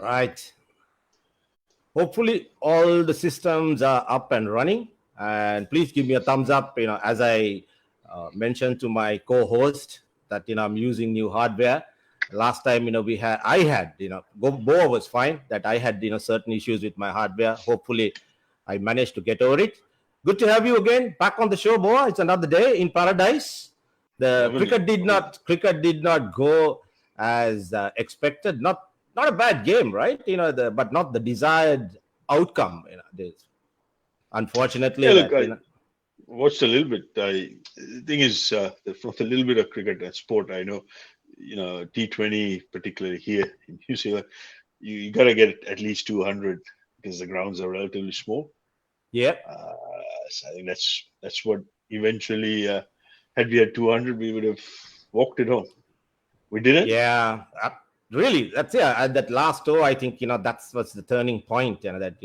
Right. Hopefully, all the systems are up and running. And please give me a thumbs up. As I mentioned to my co-host that I'm using new hardware. Last time, I had Boa was fine. That I had certain issues with my hardware. Hopefully, I managed to get over it. Good to have you again back on the show, Boa. It's another day in paradise. The cricket did not go as expected. Not a bad game, right? But not the desired outcome. Unfortunately, Yeah, look, I watched a little bit. The thing is, from a little bit of cricket and sport, I know, T20, particularly here in New Zealand, you got to get at least 200 because the grounds are relatively small. Yeah. So I think that's what eventually, had we had 200, we would have walked it home. We didn't. Yeah. Really, that's that last over, I think that's what's the turning point. That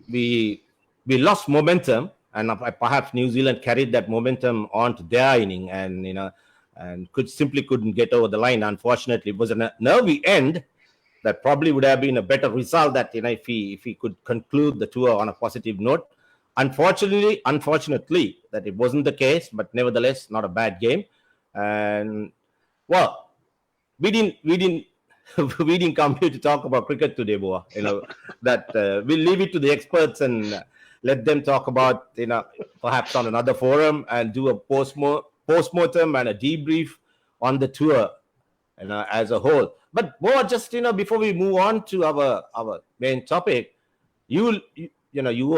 we lost momentum, and perhaps New Zealand carried that momentum on to their inning, and and couldn't get over the line. Unfortunately, it was a nervy end. That probably would have been a better result. That if he could conclude the tour on a positive note. Unfortunately, that it wasn't the case. But nevertheless, not a bad game, and well, we didn't we didn't come here to talk about cricket today, Boa. That we'll leave it to the experts and let them talk about perhaps on another forum and do a postmortem and a debrief on the tour as a whole. But Boa, just before we move on to our main topic, you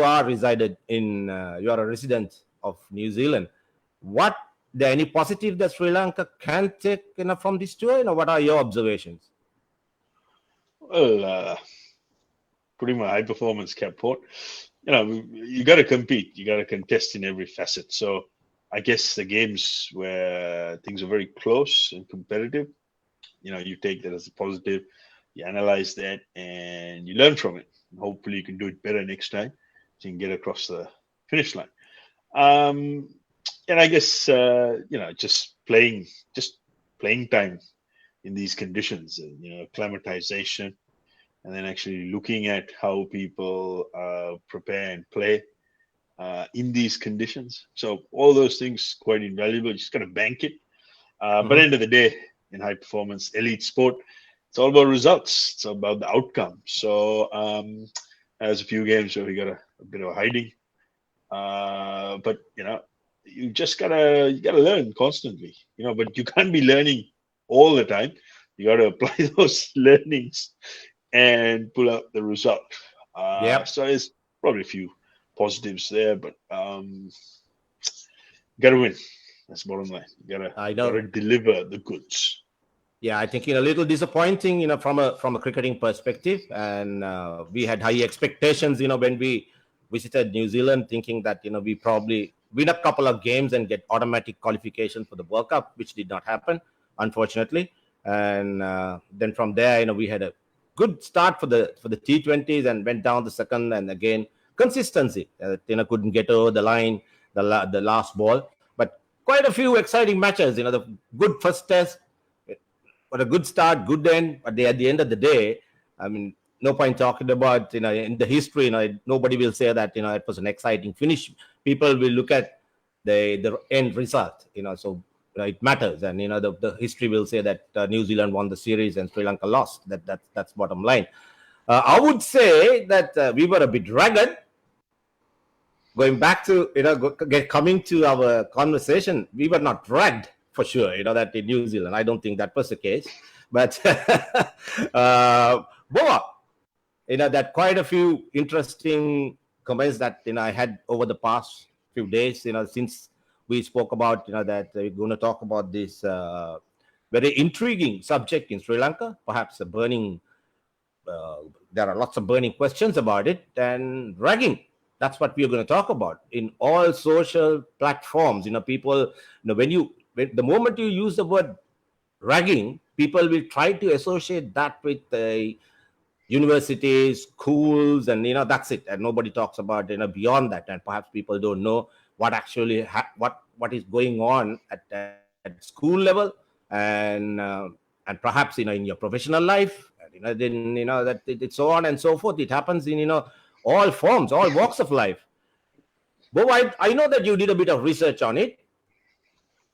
are resided in you are a resident of New Zealand. What there any positive that Sri Lanka can take from this tour? What are your observations? Well, putting my high performance cap on, you got to compete, you got to contest in every facet. So I guess the games where things are very close and competitive, you take that as a positive, you analyze that, and you learn from it. And hopefully, you can do it better next time, so you can get across the finish line. And I guess just playing time in these conditions, acclimatization, and then actually looking at how people prepare and play in these conditions. So all those things quite invaluable. You just got to bank it. But at the end of the day, in high performance elite sport, it's all about results. It's about the outcome. So there's a few games where we got a bit of hiding, but you just gotta learn constantly. But you can't be learning all the time. You got to apply those learnings and pull out the result. So there's probably a few positives there, but got to win. That's the bottom line. You gotta deliver the goods. Yeah, I think a little disappointing, from a cricketing perspective, and we had high expectations, when we visited New Zealand, thinking that we probably win a couple of games and get automatic qualification for the World Cup, which did not happen, unfortunately. And then from there, we had a good start for the T20s and went down the second, and again consistency. Couldn't get over the line, the last ball, but quite a few exciting matches. The good first test, but a good start, good end. But at the end of the day, I mean, no point talking about in the history. Nobody will say that it was an exciting finish. People will look at the end result. So it matters, and the history will say that New Zealand won the series and Sri Lanka lost. That's bottom line. I would say that we were a bit ragged. Going back to coming to our conversation, we were not dragged for sure. That in New Zealand, I don't think that was the case. But Boa, that quite a few interesting comments that I had over the past few days. Since we spoke about that we're going to talk about this very intriguing subject in Sri Lanka, perhaps a burning. There are lots of burning questions about it, and ragging. That's what we're going to talk about in all social platforms. People, the moment you use the word ragging, people will try to associate that with universities, schools, and that's it. And nobody talks about beyond that. And perhaps people don't know what actually what is going on at school level, and perhaps in your professional life, that. Then that it's so on and so forth. It happens in all forms, all walks of life. But I know that you did a bit of research on it.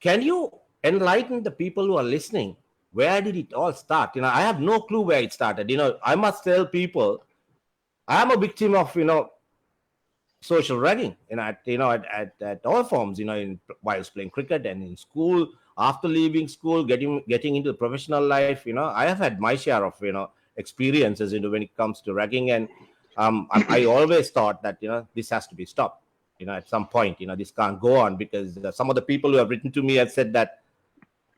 Can you enlighten the people who are listening? Where did it all start? I have no clue where it started. I must tell people I am a victim of social ragging. At all forms. Whilst playing cricket and in school, after leaving school, getting into professional life. I have had my share of experiences when it comes to ragging, and I always thought that this has to be stopped. At some point, this can't go on, because some of the people who have written to me have said that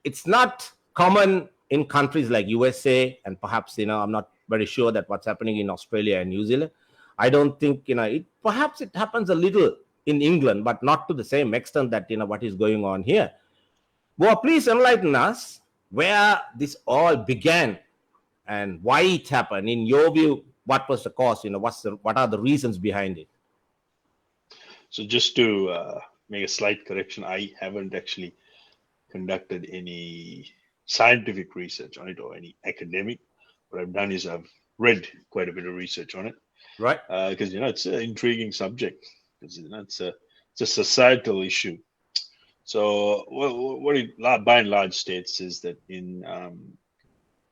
it's not common in countries like USA, and perhaps I'm not very sure that what's happening in Australia and New Zealand. I don't think perhaps it happens a little in England, but not to the same extent that what is going on here. Boa, please enlighten us where this all began and why it happened. In your view, what was the cause? What are the reasons behind it? So just to make a slight correction, I haven't actually conducted any scientific research on it or any academic. What I've done is I've read quite a bit of research on it, right? Because it's an intriguing subject, because it's a societal issue. So what it by and large states is that in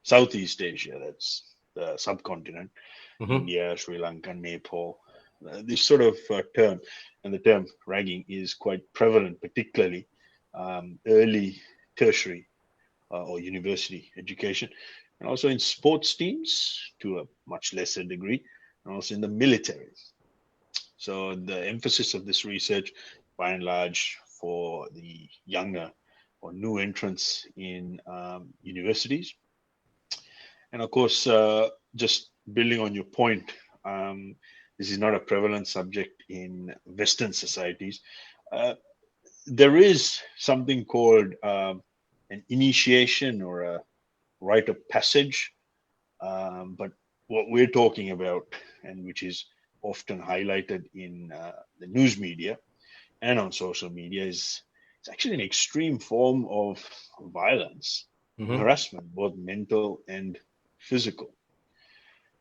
Southeast Asia, that's the subcontinent, India, Sri Lanka, Nepal, this sort of term, and the term ragging is quite prevalent, particularly early tertiary or university education, and also in sports teams to a much lesser degree, and also in the military. So the emphasis of this research, by and large, for the younger or new entrants in universities. And of course, just building on your point, this is not a prevalent subject in Western societies. There is something called an initiation or a rite of passage. But what we're talking about, and which is often highlighted in the news media and on social media, is it's actually an extreme form of violence, harassment, both mental and physical.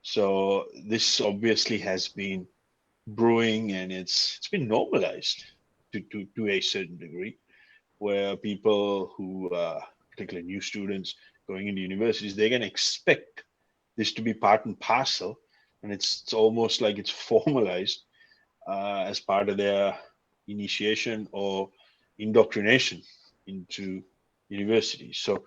So this obviously has been brewing, and it's been normalized to a certain degree, where people who, particularly new students going into universities, they can expect this to be part and parcel, and it's almost like it's formalized as part of their initiation or indoctrination into universities. So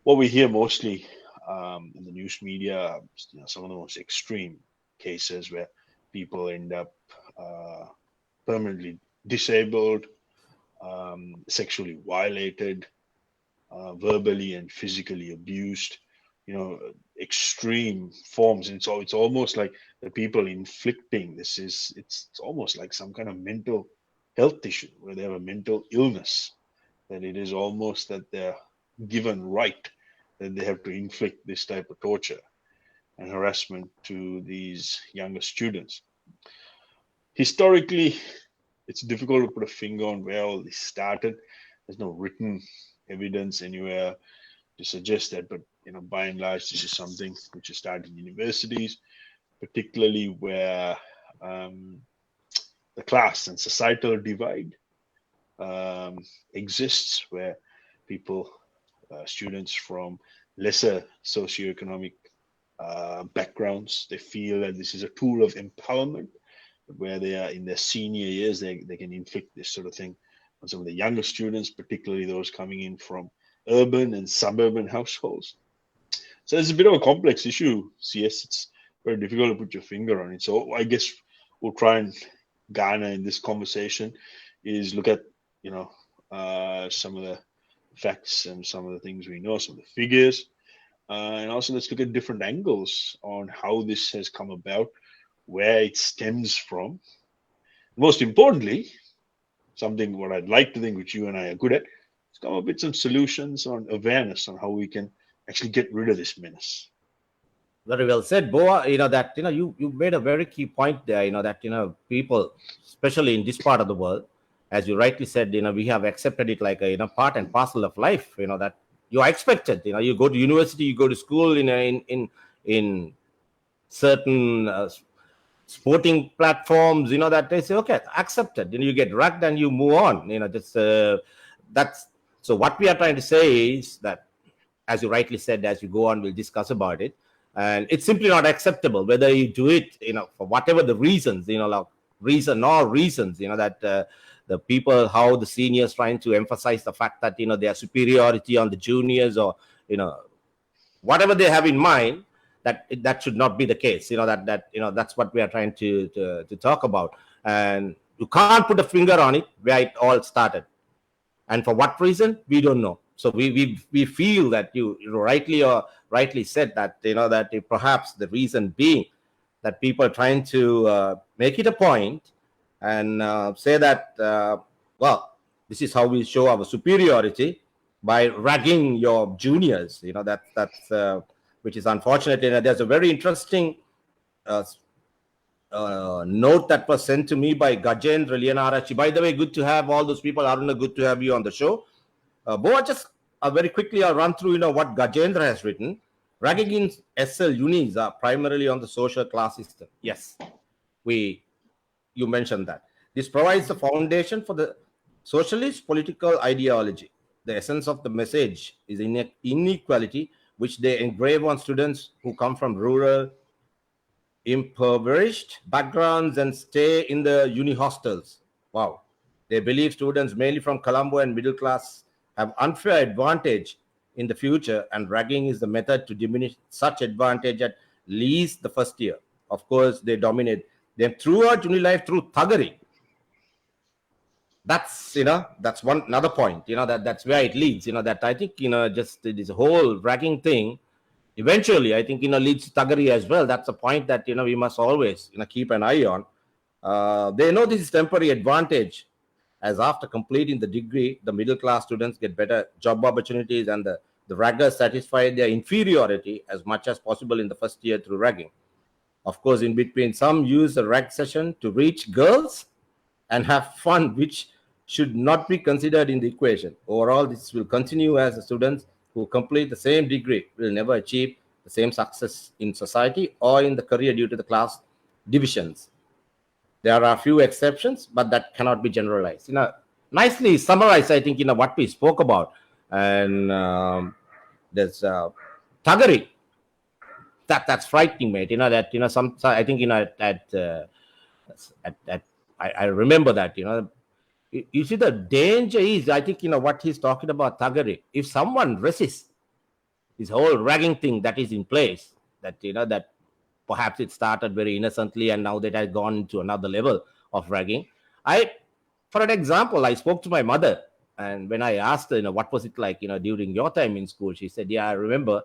what we hear mostly in the news media, some of the most extreme cases where people end up permanently disabled, sexually violated, verbally and physically abused, extreme forms. And so it's almost like the people inflicting this it's almost like some kind of mental health issue, where they have a mental illness, that it is almost that they're given right that they have to inflict this type of torture and harassment to these younger students. Historically, it's difficult to put a finger on where all this started. There's no written evidence anywhere to suggest that, but by and large, this is something which has started in universities, particularly where the class and societal divide exists, where people, students from lesser socioeconomic backgrounds, they feel that this is a tool of empowerment, where they are in their senior years, they can inflict this sort of thing on some of the younger students, particularly those coming in from urban and suburban households. So it's a bit of a complex issue, CS. It's very difficult to put your finger on it. So I guess we'll try and garner in this conversation is look at, some of the facts and some of the things we know, some of the figures, and also let's look at different angles on how this has come about, where it stems from. Most importantly, something what I'd like to think which you and I are good at, is come up with some solutions on awareness on how we can actually get rid of this menace. Very well said, Boa. You made a very key point there. That people, especially in this part of the world, as you rightly said, we have accepted it like a part and parcel of life. That you are expected. You go to university, you go to school in in certain sporting platforms, that they say, okay, accepted. You get ragged and you move on. That's so. What we are trying to say is that, as you rightly said, as you go on, we'll discuss about it, and it's simply not acceptable whether you do it, for whatever the reasons, like reasons, that the people, how the seniors trying to emphasize the fact that their superiority on the juniors, or whatever they have in mind, that should not be the case. That's what we are trying to talk about, and you can't put a finger on it where it all started, and for what reason we don't know. So we feel that you rightly said that that perhaps the reason being that people are trying to make it a point and say that well, this is how we show our superiority, by ragging your juniors. That's which is unfortunate. There's a very interesting uh, note that was sent to me by Gajendra Lianarachi. By the way, good to have all those people. Aruna, good to have you on the show. Boa, just very quickly, I'll run through what Gajendra has written. Ragging in SL unis are primarily on the social class system. Yes, you mentioned that. This provides the foundation for the socialist political ideology. The essence of the message is inequality, which they engrave on students who come from rural, impoverished backgrounds and stay in the uni hostels. Wow. They believe students mainly from Colombo and middle class have unfair advantage in the future, and ragging is the method to diminish such advantage at least the first year. Of course, they dominate them throughout uni life through thuggery. That's that's one another point. That's where it leads. That I think just this whole ragging thing eventually, I think leads to thuggery as well. That's a point that we must always keep an eye on. They know this is temporary advantage, as after completing the degree, the middle class students get better job opportunities, and the raggers satisfy their inferiority as much as possible in the first year through ragging. Of course, in between, some use the rag session to reach girls and have fun, which should not be considered in the equation. Overall, this will continue, as the students who complete the same degree will never achieve the same success in society or in the career due to the class divisions. There are a few exceptions, but that cannot be generalized. Nicely summarized, I think, what we spoke about. And there's thuggery. That's frightening, mate. Some I think at I remember that. You see, the danger is, I think, what he's talking about, thuggery. If someone resists this whole ragging thing that is in place, that that perhaps it started very innocently and now that has gone to another level of ragging. For an example, I spoke to my mother, and when I asked her, what was it like, during your time in school, she said, yeah, I remember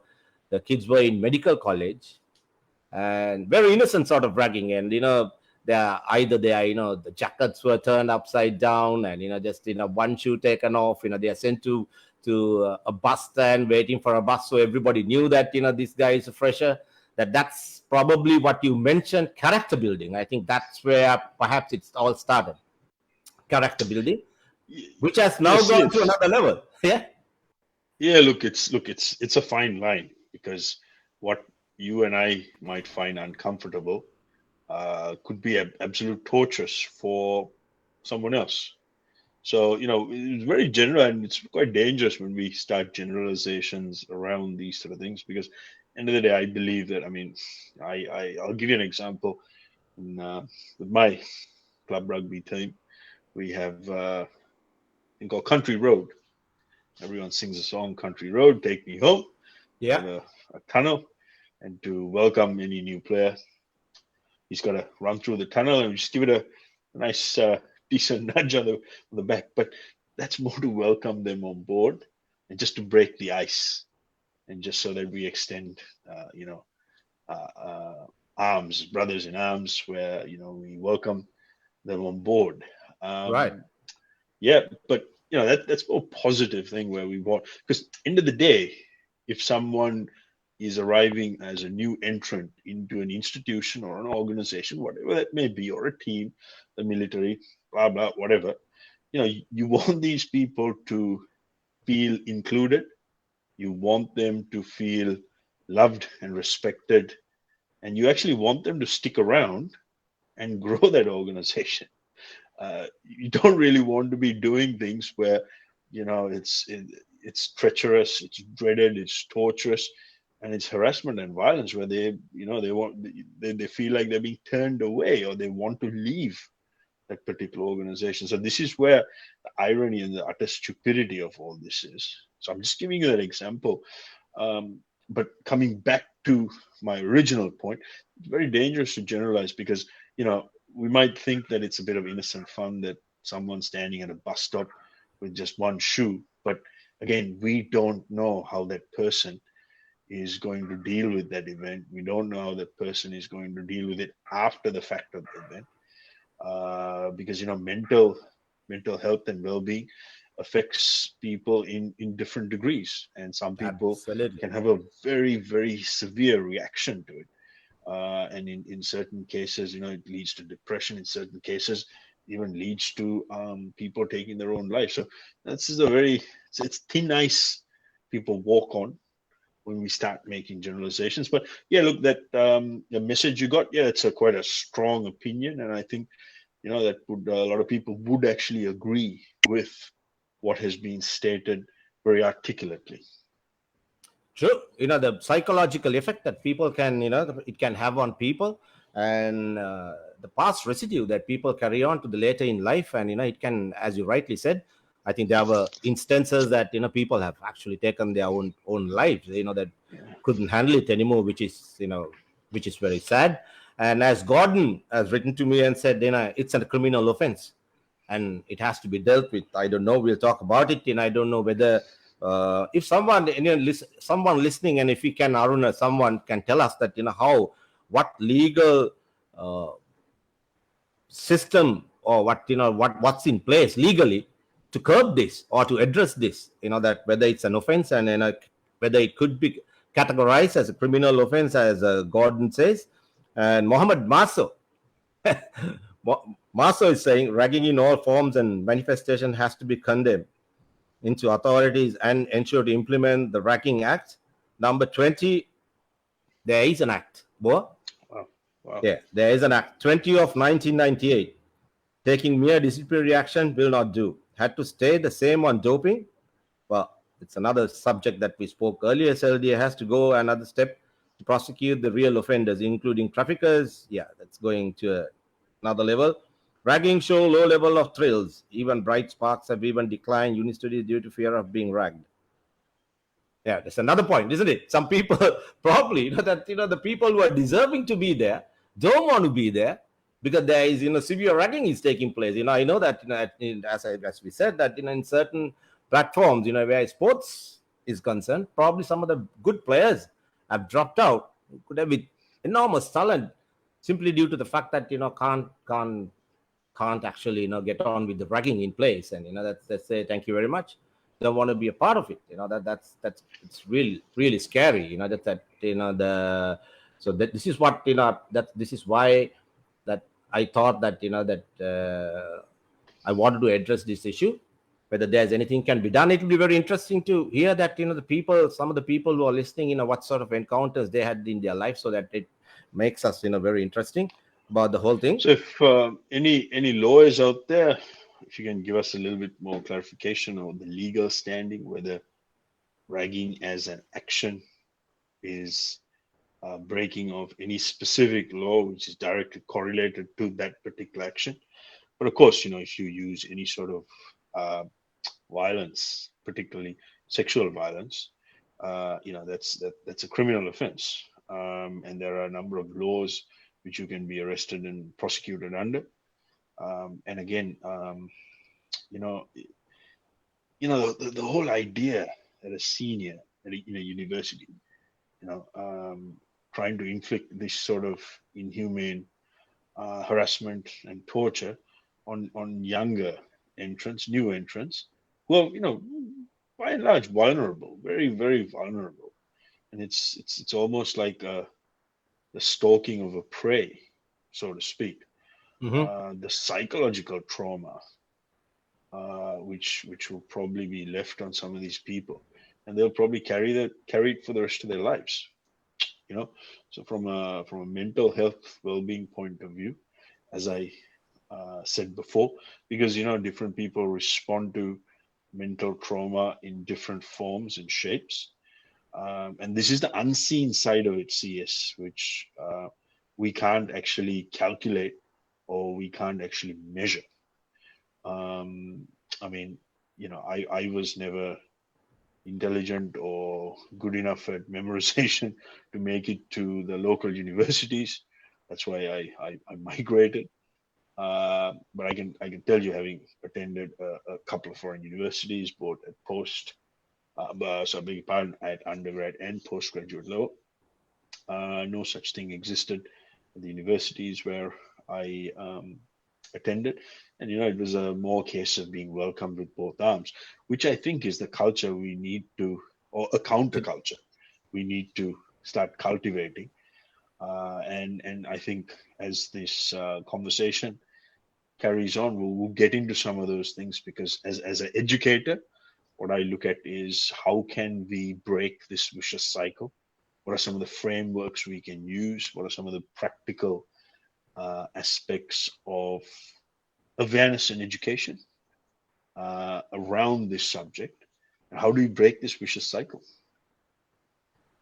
the kids were in medical college and very innocent sort of ragging, and the jackets were turned upside down, and just one shoe taken off. They are sent to a bus stand waiting for a bus, so everybody knew that this guy is a fresher. That's probably what you mentioned, character building. I think that's where perhaps it's all started, character building, which has now Yes, gone to yes. another level. Yeah, it's a fine line, because what you and I might find uncomfortable could be absolute torturous for someone else. So, it's very general, and it's quite dangerous when we start generalizations around these sort of things, because end of the day, I believe that, I'll give you an example. With my club rugby team, we have a thing called Country Road. Everyone sings a song, Country Road, Take Me Home. We Yeah. have a tunnel, and to welcome any new player, he's got to run through the tunnel, and we just give it a nice, decent nudge on the back. But that's more to welcome them on board, and just to break the ice, and just so that we extend, arms, brothers in arms, where we welcome them on board. Right. Yeah, but that's more positive thing, where we want, because end of the day, if someone is arriving as a new entrant into an institution or an organization, whatever that may be, or a team, the military, blah blah, whatever, you want these people to feel included. You want them to feel loved and respected, and you actually want them to stick around and grow that organization. You don't really want to be doing things where it's treacherous, it's dreaded, it's torturous, and it's harassment and violence where they feel like they're being turned away or they want to leave that particular organization. So this is where the irony and the utter stupidity of all this is. So I'm just giving you that example. But coming back to my original point, it's very dangerous to generalize because we might think that it's a bit of innocent fun that someone's standing at a bus stop with just one shoe. But again, we don't know how that person is going to deal with that event. We don't know how that person is going to deal with it after the fact of the event. Because mental health and well-being affects people in different degrees, and some people Absolutely. can have a very, very severe reaction to it. And in certain cases, it leads to depression. In certain cases, even leads to people taking their own life. So this is it's thin ice people walk on when we start making generalizations. But yeah, look, that the message you got, yeah, it's quite a strong opinion, and I think that a lot of people would actually agree with what has been stated very articulately. True. The psychological effect that people can, it can have on people, and the past residue that people carry on to the later in life. And, it can, as you rightly said, I think there were instances that, people have actually taken their own lives, that couldn't handle it anymore, which is very sad. And as Gordon has written to me and said, it's a criminal offense and it has to be dealt with. I don't know. We'll talk about it. And I don't know whether if someone, someone listening, and if we can, Aruna, someone can tell us that, what legal system or what's in place legally to curb this or to address this, that whether it's an offense and whether it could be categorized as a criminal offense, as Gordon says. And Mohammed Maso, Maso is saying ragging in all forms and manifestation has to be condemned into authorities and ensure to implement the Ragging Act. Number 20, there is an act. Boa? Wow. Yeah, there is an act. 20 of 1998. Taking mere disciplinary action will not do. Had to stay the same on doping. Well, it's another subject that we spoke earlier. SLDA has to go another step to prosecute the real offenders, including traffickers. Yeah, that's going to another level. Ragging show low level of thrills. Even bright sparks have even declined universities due to fear of being ragged. Yeah, that's another point, isn't it? Some people probably the people who are deserving to be there don't want to be there because there is severe ragging is taking place. I know that as we said that in certain platforms where sports is concerned, probably some of the good players have dropped out who could have with enormous talent simply due to the fact that can't actually get on with the ragging in place, and that's say thank you very much, don't want to be a part of it. That's it's really scary. The so that this is what that this is why that I thought that I wanted to address this issue, whether there's anything can be done. It will be very interesting to hear that the people, some of the people who are listening, what sort of encounters they had in their life, so that it makes us very interesting about the whole thing. So if any lawyers out there, if you can give us a little bit more clarification on the legal standing, whether ragging as an action is breaking of any specific law which is directly correlated to that particular action. But of course, if you use any sort of violence, particularly sexual violence, that's a criminal offense, and there are a number of laws which you can be arrested and prosecuted under. And again, the whole idea that a senior at a university, trying to inflict this sort of inhumane harassment and torture on younger entrants, new entrants, who are, by and large vulnerable, very, very vulnerable. And it's almost like the stalking of a prey, so to speak. The psychological trauma, which will probably be left on some of these people, and they'll probably carry it for the rest of their lives. So from a mental health well-being point of view, as I said before, because different people respond to mental trauma in different forms and shapes, and this is the unseen side of it, CS, which we can't actually calculate or we can't actually measure. I mean, I was never intelligent or good enough at memorization to make it to the local universities. That's why I migrated. But I can tell you, having attended a couple of foreign universities, both at so I beg your pardon, at undergrad and postgraduate level, no such thing existed at the universities where I attended. And, it was a more case of being welcomed with both arms, which I think is the culture we need to, or a counterculture we need to start cultivating. And I think as this conversation carries on, we'll get into some of those things, because as an educator, what I look at is how can we break this vicious cycle? What are some of the frameworks we can use? What are some of the practical aspects of awareness and education around this subject? And how do we break this vicious cycle?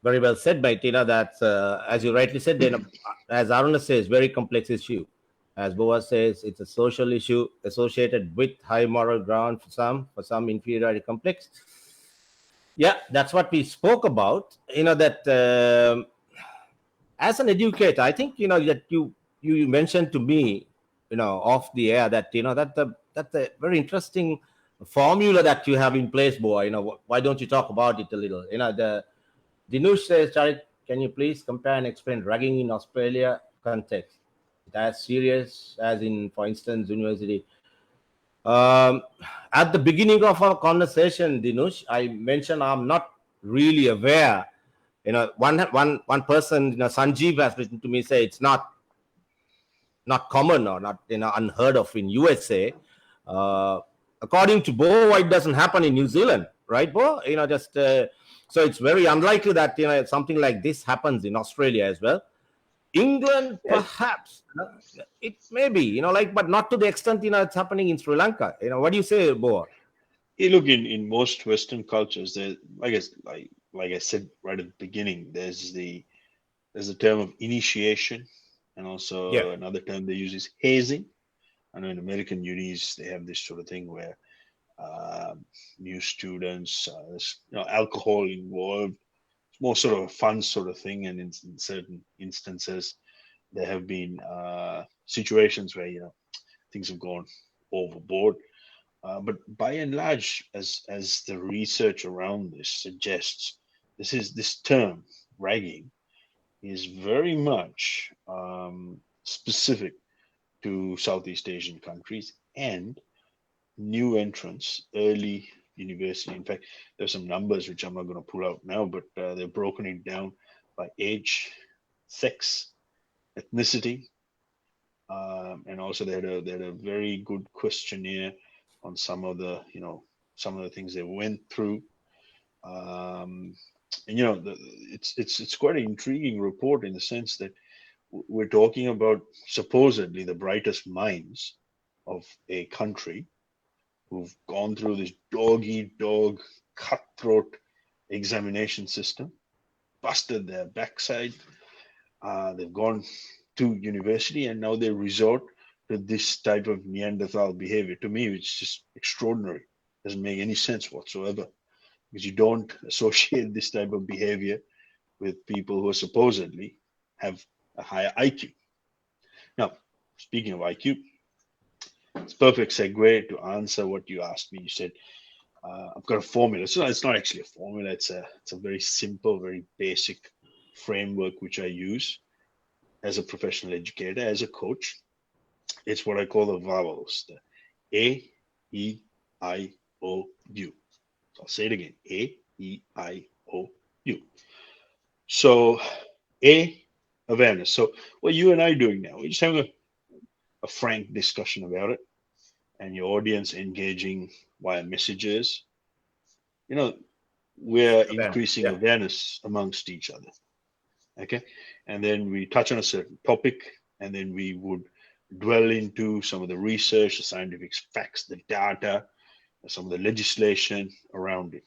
Very well said, by Tina. That's as you rightly said. Then, as Aruna says, very complex issue. As Boa says, it's a social issue associated with high moral ground for some inferiority complex. Yeah, that's what we spoke about. That as an educator, I think that you mentioned to me, off the air, that that's a very interesting formula that you have in place, Boa. Why don't you talk about it a little? The Dinush says, Charith, can you please compare and explain ragging in Australia context? It as serious as in, for instance, university. Um, at the beginning of our conversation, Dinush, I mentioned I'm not really aware. One person, Sanjeev has written to me, say it's not common or not unheard of in USA. Uh, According to Bo, it doesn't happen in New Zealand, right, Bo? Just so it's very unlikely that something like this happens in Australia as well. England, Yeah, perhaps it may be, but not to the extent it's happening in Sri Lanka. What do you say, Bo? you look in most Western cultures, there, I guess, like I said right at the beginning, there's a term of initiation, and Yeah. also another term they use is hazing. I know in American unis they have this sort of thing where new students, there's alcohol involved. It's more sort of a fun sort of thing, and in certain instances there have been situations where things have gone overboard. But by and large, as the research around this suggests, this term ragging is very much specific to Southeast Asian countries and new entrants, early university. In fact, there's some numbers which I'm not going to pull out now, but they've broken it down by age, sex, ethnicity, and also they had a very good questionnaire on some of the things they went through. Um, and it's quite an intriguing report in the sense that we're talking about supposedly the brightest minds of a country who've gone through this dog eat dog cutthroat examination system, busted their backside. They've gone to university and now they resort to this type of Neanderthal behavior. To me, it's just extraordinary. Doesn't make any sense whatsoever, because you don't associate this type of behavior with people who supposedly have a higher IQ. Now, speaking of IQ, it's a perfect segue to answer what you asked me. You said, I've got a formula. So it's not actually a formula. It's a very simple, very basic framework which I use as a professional educator, as a coach. It's what I call the vowels, the A, E, I, O, U. So I'll say it again, A, E, I, O, U. So A, awareness. So what you and I are doing now, we're just having a frank discussion about it, and your audience engaging via messages. We're Awareness. increasing Yeah. awareness amongst each other. Okay. And then we touch on a certain topic, and then we would dwell into some of the research, the scientific facts, the data, some of the legislation around it.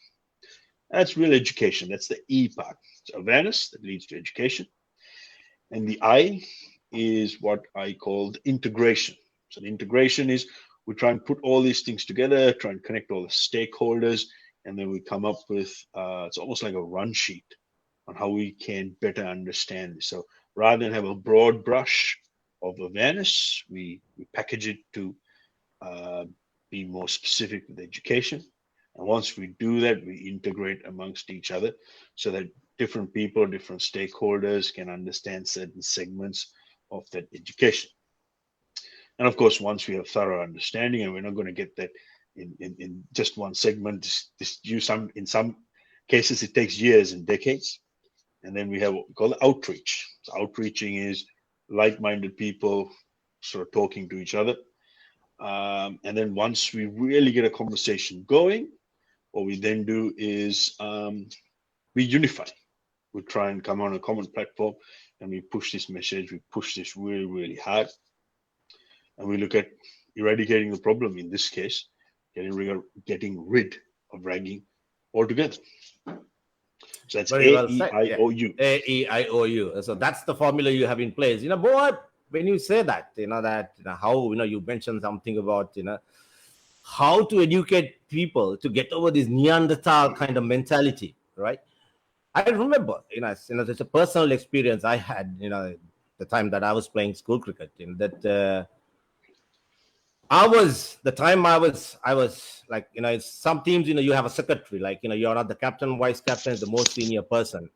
That's real education. That's the E part. It's awareness that leads to education. And the I is what I call the integration. So the integration is we try and put all these things together, try and connect all the stakeholders, and then we come up with it's almost like a run sheet on how we can better understand this. So rather than have a broad brush of awareness, we package it to uh, be more specific with education. And once we do that, we integrate amongst each other so that different people, different stakeholders can understand certain segments of that education. And of course, once we have thorough understanding, and we're not going to get that in just one segment, in some cases it takes years and decades. And then we have what we call outreach. So outreaching is like-minded people sort of talking to each other. And then once we really get a conversation going, what we then do is we unify. We try and come on a common platform, and we push this message. We push this really, really hard, and we look at eradicating the problem. In this case, getting rid of ragging altogether. So that's Very A well E said. I Yeah. O U. AEIOU. So that's the formula you have in place. Boy, when you say that, that how you mentioned something about how to educate people to get over this Neanderthal kind of mentality, right? I remember, there's a personal experience I had, the time that I was playing school cricket, that the time I was like, it's some teams, you have a secretary, like, you're not the captain, vice captain is the most senior person,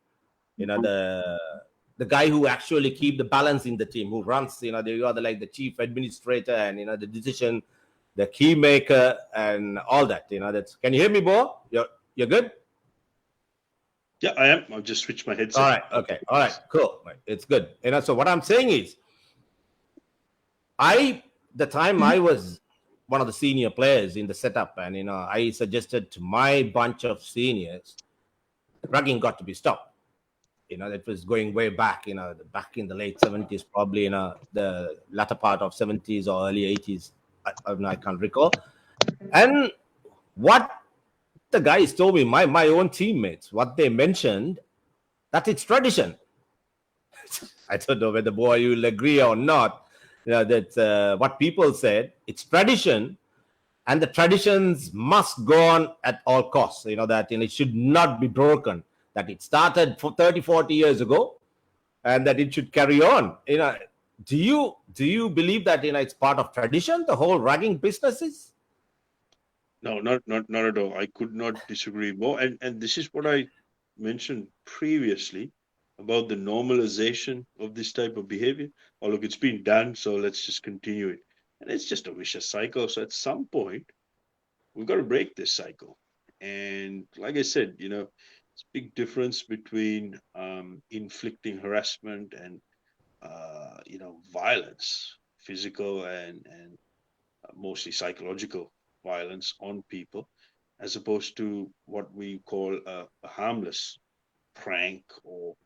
the guy who actually keep the balance in the team, who runs, you are like the chief administrator and, the decision, the key maker and all that, that's, can you hear me, Bo? You're good? Yeah, I am. I'll just switch my All headset. right. Okay. All right. Cool. Right. It's good. So what I'm saying is, the time I was one of the senior players in the setup, and I suggested to my bunch of seniors, rugging got to be stopped. That was going way back. Back in the late 70s, probably the latter part of 70s or early 80s. I can't recall. And what the guys told me, my own teammates, what they mentioned, that it's tradition. I don't know whether boy you will agree or not. That what people said, it's tradition, and the traditions must go on at all costs. That it should not be broken. That it started for 30, 40 years ago, and that it should carry on. Do you believe that it's part of tradition? The whole ragging business is. No, not at all. I could not disagree more. And this is what I mentioned previously about the normalization of this type of behavior. Oh, look, it's been done, so let's just continue it. And it's just a vicious cycle. So at some point, we've got to break this cycle. And like I said, it's a big difference between inflicting harassment and violence, physical and mostly psychological violence on people, as opposed to what we call a harmless prank or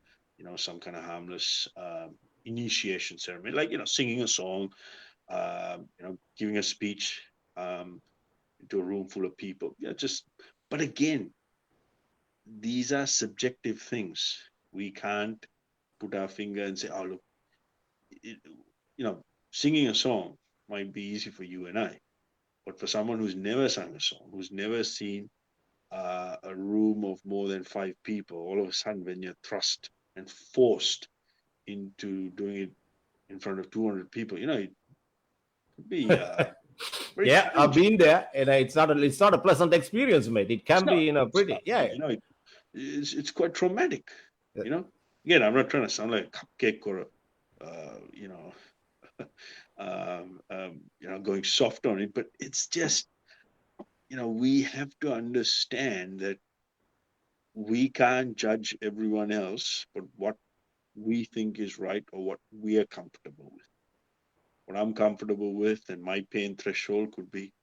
some kind of harmless initiation ceremony, like singing a song, giving a speech into a room full of people. Yeah, just but again, these are subjective things. We can't put our finger and say, "Oh, look, it, singing a song might be easy for you and I, but for someone who's never sung a song, who's never seen a room of more than 5 people, all of a sudden, when you're thrust and forced into doing it in front of 200 people, it could be very Yeah, I've challenging. been there, and it's not a pleasant experience, mate. It It's can be not. It's pretty. not. Yeah. It's quite traumatic. Yeah. Again, I'm not trying to sound like a cupcake or you know, going soft on it, but it's just, we have to understand that we can't judge everyone else, but what we think is right or what we are comfortable with. What I'm comfortable with and my pain threshold could be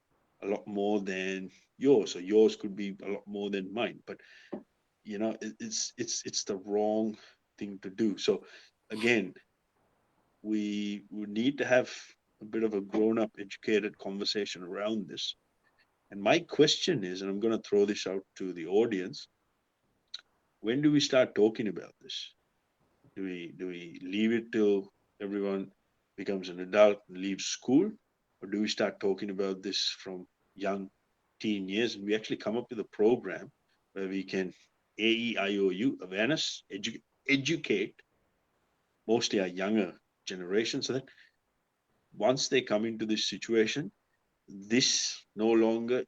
a lot more than yours, or yours could be a lot more than mine. But it's the wrong thing to do. So again, we need to have a bit of a grown-up, educated conversation around this. And my question is, and I'm going to throw this out to the audience: when do we start talking about this? Do we leave it till everyone becomes an adult and leaves school, or do we start talking about this from young teen years, and we actually come up with a program where we can AEIOU, awareness, educate mostly our younger generation, so that once they come into this situation, this no longer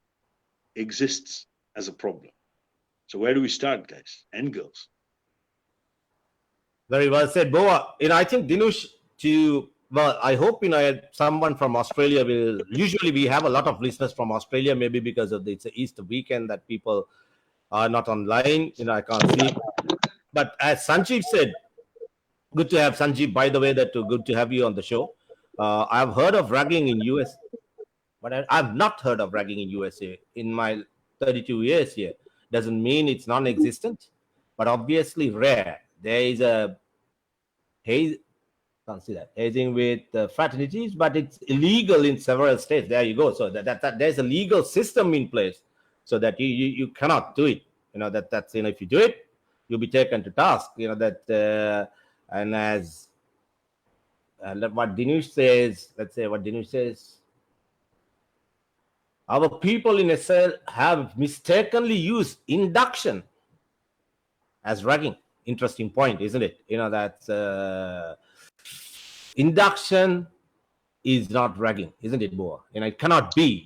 exists as a problem. So where do we start, guys and girls? Very well said, Boa. I think Dinush, I hope someone from Australia will. Usually, we have a lot of listeners from Australia, maybe because of it's a Easter weekend that people are not online. I can't see. But as Sanjeev said, good to have Sanjeev. By the way, good to have you on the show. I've heard of ragging in US, but I've not heard of ragging in USA in my 32 years here. Doesn't mean it's non-existent, but obviously rare. There is a haze, can't see that hazing with fraternities, but it's illegal in several states. There you go. So that there's a legal system in place, so that you cannot do it. That's if you do it, you'll be taken to task. And as what Dinesh says, let's say what Dinesh says. Our people in SL have mistakenly used induction as ragging. Interesting point, isn't it? That induction is not ragging, isn't it, Boa? It cannot be.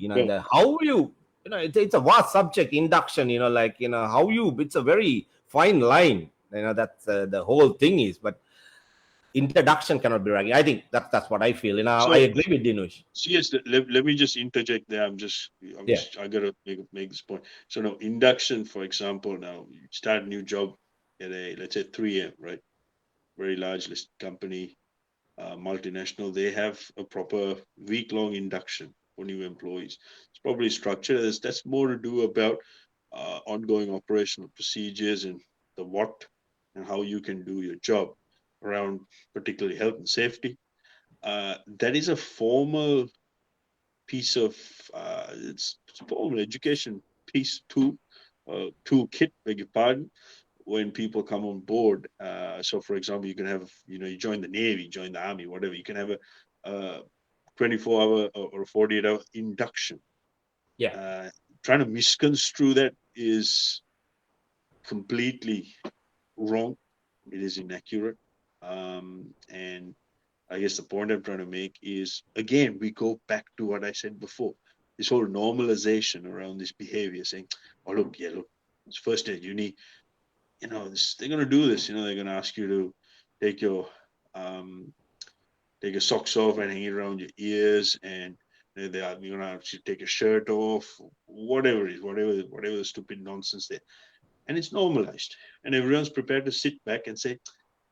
How you, it's a vast subject, induction. How you. It's a very fine line. That's the whole thing is, but introduction cannot be ragging. I think that's what I feel. So, I agree with Dinush. Yes, let me just interject there. I gotta make this point. So now, induction, for example, now you start a new job at let's say 3M, right? Very large listed company, multinational. They have a proper week-long induction for new employees. It's probably structured. That's more to do about ongoing operational procedures and the what and how you can do your job around particularly health and safety. That is a formal piece of it's a formal education piece toolkit, beg your pardon, when people come on board. So for example, you can have, you join the Navy, join the Army, whatever, you can have a 24-hour or 48-hour induction. Yeah. Trying to misconstrue that is completely wrong. It is inaccurate. And I guess the point I'm trying to make is, again, we go back to what I said before, this whole normalization around this behavior, saying, oh, look, it's first day at uni, they're going to do this, they're going to ask you to take your socks off and hang it around your ears, and you're going to have to take your shirt off, whatever it is, whatever the stupid nonsense there. And it's normalized, and everyone's prepared to sit back and say,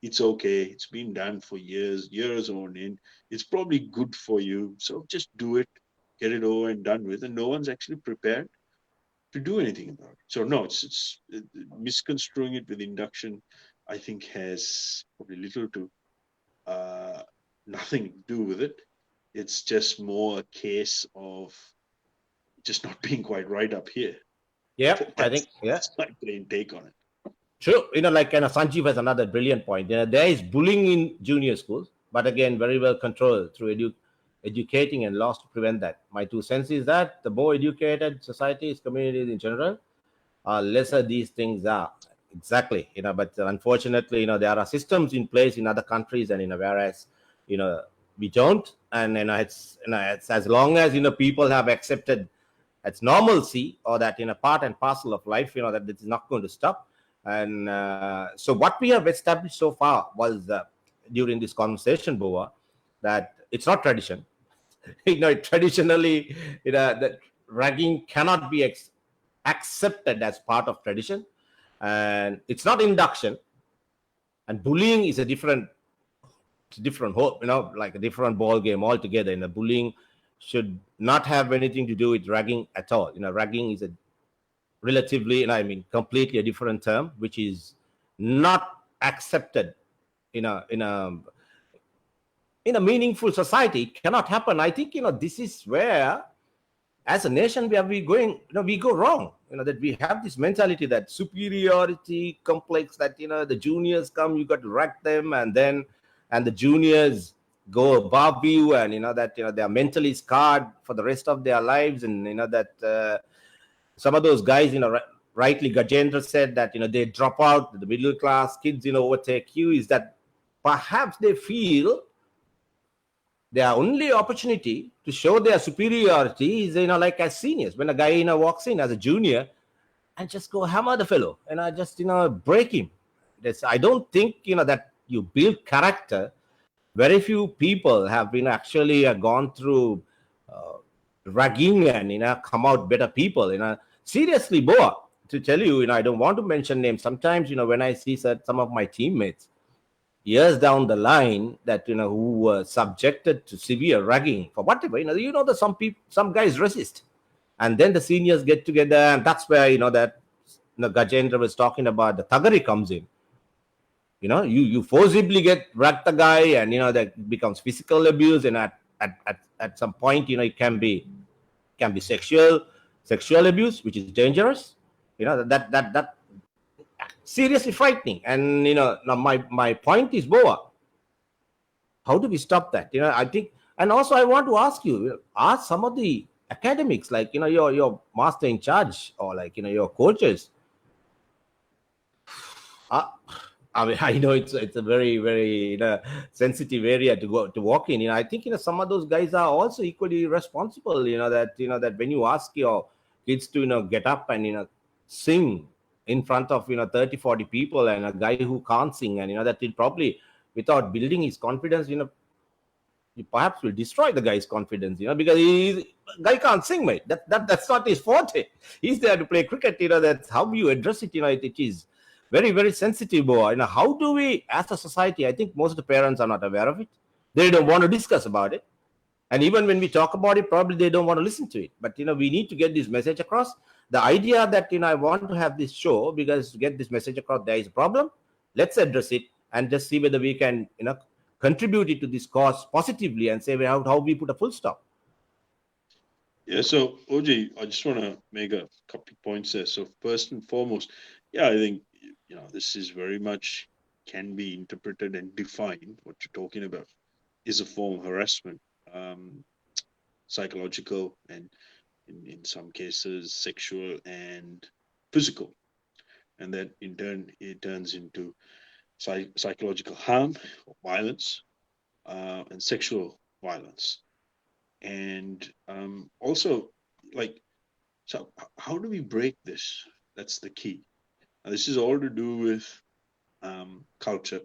it's okay, it's been done for years on end, it's probably good for you, so just do it, get it over and done with. And no one's actually prepared to do anything about it. So no, it's misconstruing it with induction, I think, has probably little to nothing to do with it. It's just more a case of just not being quite right up here. I think that's my plain take on it. True. Sanjeev has another brilliant point. There is bullying in junior schools, but again, very well controlled through educating and laws to prevent that. My 2 cents is that the more educated societies, communities in general, lesser these things are. Exactly. But unfortunately, there are systems in place in other countries, and whereas we don't, and it's as long as people have accepted it's normalcy, or that part and parcel of life, that this is not going to stop. And so what we have established so far was during this conversation, Boa, that it's not tradition. Traditionally, that ragging cannot be accepted as part of tradition, and it's not induction. And bullying is a different whole, like a different ball game altogether. Bullying should not have anything to do with ragging at all. Ragging is a relatively, completely a different term, which is not accepted in a meaningful society cannot happen. I think this is where, as a nation, we going, we go wrong. That we have this mentality, that superiority complex, that the juniors come, you got to rack them, and the juniors go above you, and that they are mentally scarred for the rest of their lives, and that some of those guys, rightly Gajendra said that they drop out, the middle class kids overtake you, is that perhaps they feel their only opportunity to show their superiority is like as seniors, when a guy walks in as a junior and just go hammer the fellow and I just break him. I don't think that you build character. Very few people have been actually gone through uh, ragging and come out better people. Seriously, Boa, to tell you, I don't want to mention names. Sometimes when I see some of my teammates years down the line that who were subjected to severe ragging for whatever, that some guys resist, and then the seniors get together, and that's where that Gajendra was talking about, the thuggery comes in. You forcibly get ragged the guy, and that becomes physical abuse, and at some point it can be sexual abuse, which is dangerous. That seriously frightening. And now my point is, Boa, how do we stop that? I think, and also I want to ask you, ask some of the academics, like your master in charge, or like your coaches. uh, I mean, I know it's a very very sensitive area to go to walk in. I think some of those guys are also equally responsible. That when you ask your kids to get up and sing in front of 30, 40 people, and a guy who can't sing, and that will probably, without building his confidence, you perhaps will destroy the guy's confidence, because guy can't sing, mate. That's not his forte. He's there to play cricket. That's how you address it. It is very very sensitive, boy. How do we, as a society? I think most of the parents are not aware of it. They don't want to discuss about it, and even when we talk about it, probably they don't want to listen to it. But we need to get this message across. The idea that I want to have this show because to get this message across, there is a problem. Let's address it and just see whether we can contribute it to this cause positively, and say how we put a full stop. Yeah, so OJ, I just want to make a couple of points there. So first and foremost, yeah, I think this is very much can be interpreted and defined. What you're talking about is a form of harassment, um, psychological, and in some cases sexual and physical, and that in turn it turns into psychological harm, violence, and sexual violence, and also like, so how do we break this? That's the key. And this is all to do with culture.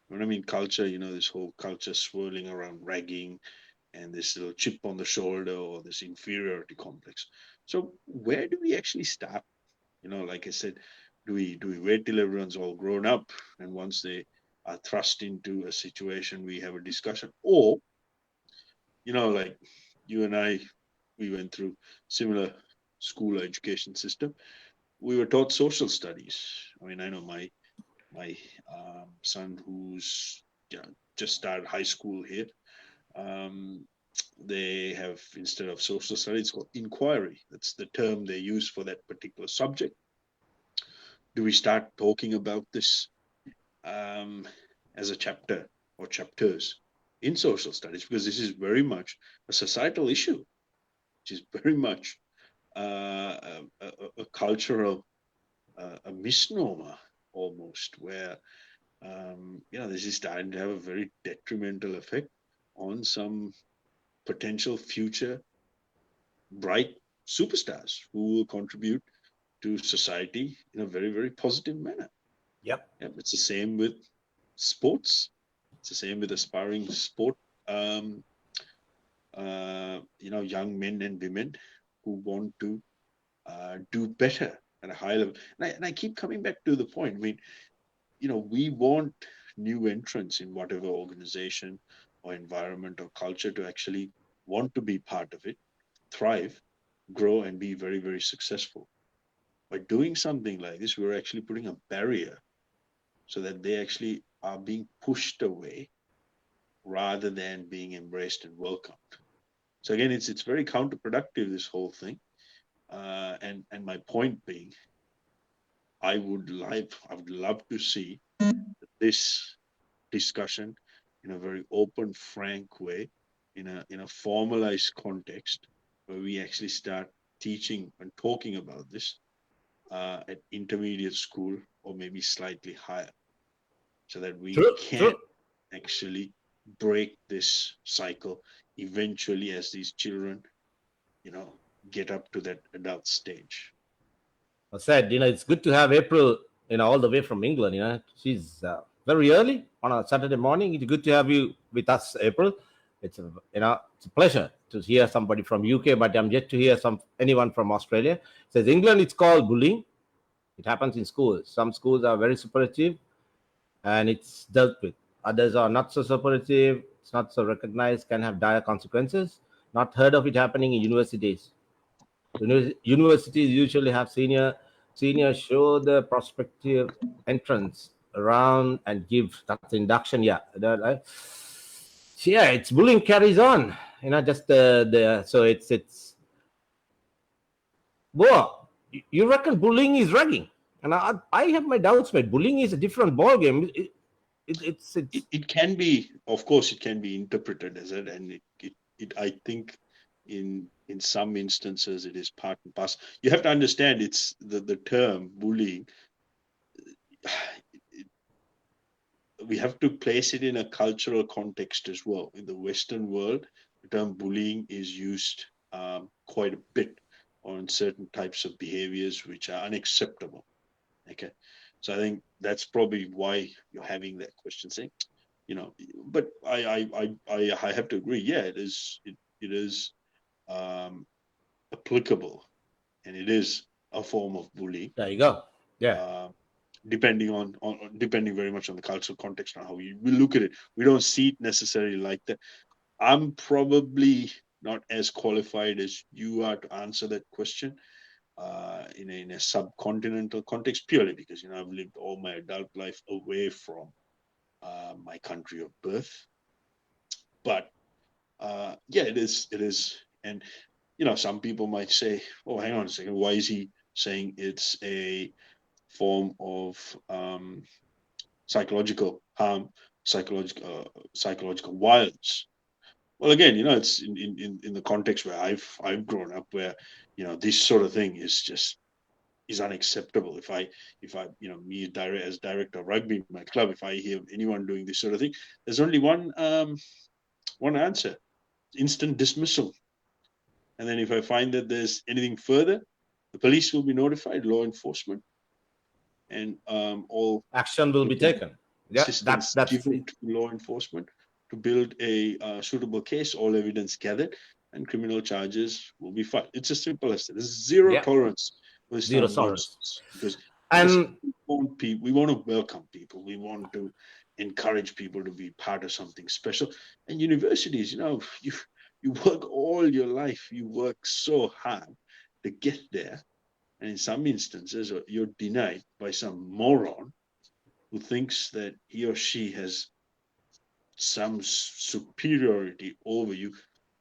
When I mean culture, this whole culture swirling around ragging and this little chip on the shoulder or this inferiority complex. So where do we actually start? Like I said, do we wait till everyone's all grown up, and once they are thrust into a situation, we have a discussion? Or, like you and I, we went through similar school education system. We were taught social studies. I mean, I know my son, who's just started high school here. Um, they have, instead of social studies, called inquiry. That's the term they use for that particular subject. Do we start talking about this um, as a chapter or chapters in social studies? Because this is very much a societal issue, which is very much a cultural a misnomer almost, where this is starting to have a very detrimental effect on some potential future bright superstars who will contribute to society in a very very positive manner. Yep. Yeah, it's the same with sports. It's the same with aspiring sport. Um, young men and women who want to do better at a high level. And I keep coming back to the point. I mean, we want new entrants in whatever organization or environment or culture to actually want to be part of it, thrive, grow, and be very, very successful. By doing something like this, we're actually putting a barrier so that they actually are being pushed away rather than being embraced and welcomed. So again, it's very counterproductive, this whole thing. And my point being, I would love to see this discussion in a very open, frank way, in a formalized context, where we actually start teaching and talking about this at intermediate school or maybe slightly higher, so that we can actually break this cycle eventually as these children, get up to that adult stage. I said, it's good to have April, all the way from England. She's very early on a Saturday morning. It's good to have you with us, April. It's it's a pleasure to hear somebody from UK, but I'm yet to hear anyone from Australia. It says England, it's called bullying. It happens in schools. Some schools are very supportive, and it's dealt with. Others are not so supportive. It's not so recognized. Can have dire consequences. Not heard of it happening in universities. Universities usually have seniors show the prospective entrance around and give that induction. Yeah, it's bullying carries on. Just so it's. Boa, you reckon bullying is ragging? And I have my doubts, mate. Bullying is a different ball game. It can be, of course, it can be interpreted as it, and I think in some instances it is part and parcel. You have to understand, it's the term bullying. We have to place it in a cultural context as well. In the Western world, the term bullying is used quite a bit on certain types of behaviors which are unacceptable. Okay, so I think that's probably why you're having that question, saying, But I have to agree. Yeah, it is applicable, and it is a form of bullying. There you go. Yeah. Depending very much on the cultural context and how we look at it. We don't see it necessarily like that. I'm probably not as qualified as you are to answer that question in a subcontinental context, purely because I've lived all my adult life away from my country of birth. But it is, and some people might say, "Oh, hang on a second, why is he saying it's a form of psychological harm, psychological violence?" Well, again, it's in the context where I've grown up, where this sort of thing is unacceptable. If I me as director of rugby in my club, if I hear anyone doing this sort of thing, there's only one answer: instant dismissal. And then if I find that there's anything further, the police will be notified, law enforcement, and all action will be taken. Yeah, that's given to law enforcement to build a suitable case, all evidence gathered, and criminal charges will be filed. It's as simple as that. There's zero tolerance. Zero tolerance. Because we want to welcome people. We want to encourage people to be part of something special. And universities, you work all your life. You work so hard to get there. And in some instances, you're denied by some moron who thinks that he or she has some superiority over you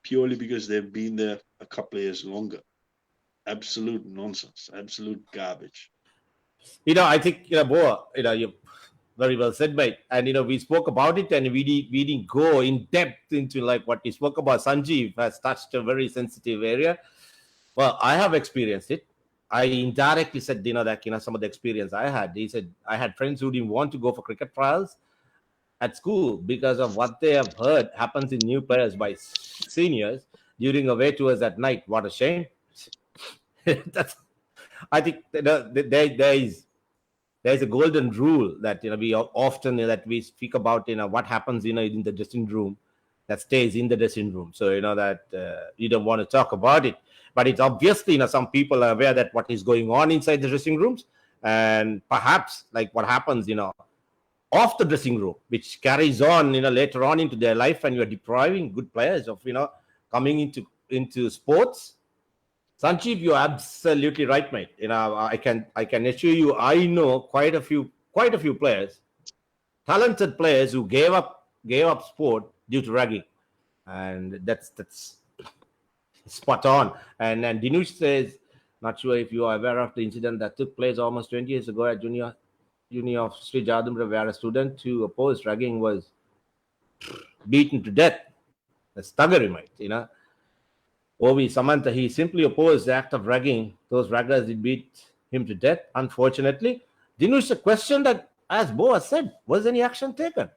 purely because they've been there a couple of years longer. Absolute nonsense, absolute garbage. I think, Boa, you very well said, mate. And, we spoke about it, and we didn't go in depth into like what we spoke about. Sanjeev has touched a very sensitive area. Well, I have experienced it. I indirectly said, that, some of the experience I had. He said, I had friends who didn't want to go for cricket trials at school because of what they have heard happens in new players by seniors during away tours at night. What a shame. I think there's a golden rule that we often that we speak about what happens in the dressing room that stays in the dressing room. So that you don't want to talk about it, but it's obviously some people are aware that what is going on inside the dressing rooms, and perhaps like what happens off the dressing room, which carries on later on into their life, and you are depriving good players of coming into sports. Sanjeev, you're absolutely right, mate. I can assure you, I know quite a few players talented players who gave up sport due to ragging, and that's spot on. And Dinush says, not sure if you are aware of the incident that took place almost 20 years ago at Uni of Sri Jadumbra, where a student who opposed ragging was beaten to death. That's thuggery, mate. Ovi Samantha, he simply opposed the act of ragging. Those raggers did beat him to death, unfortunately. Dinush, a question that, as Boa said, was any action taken?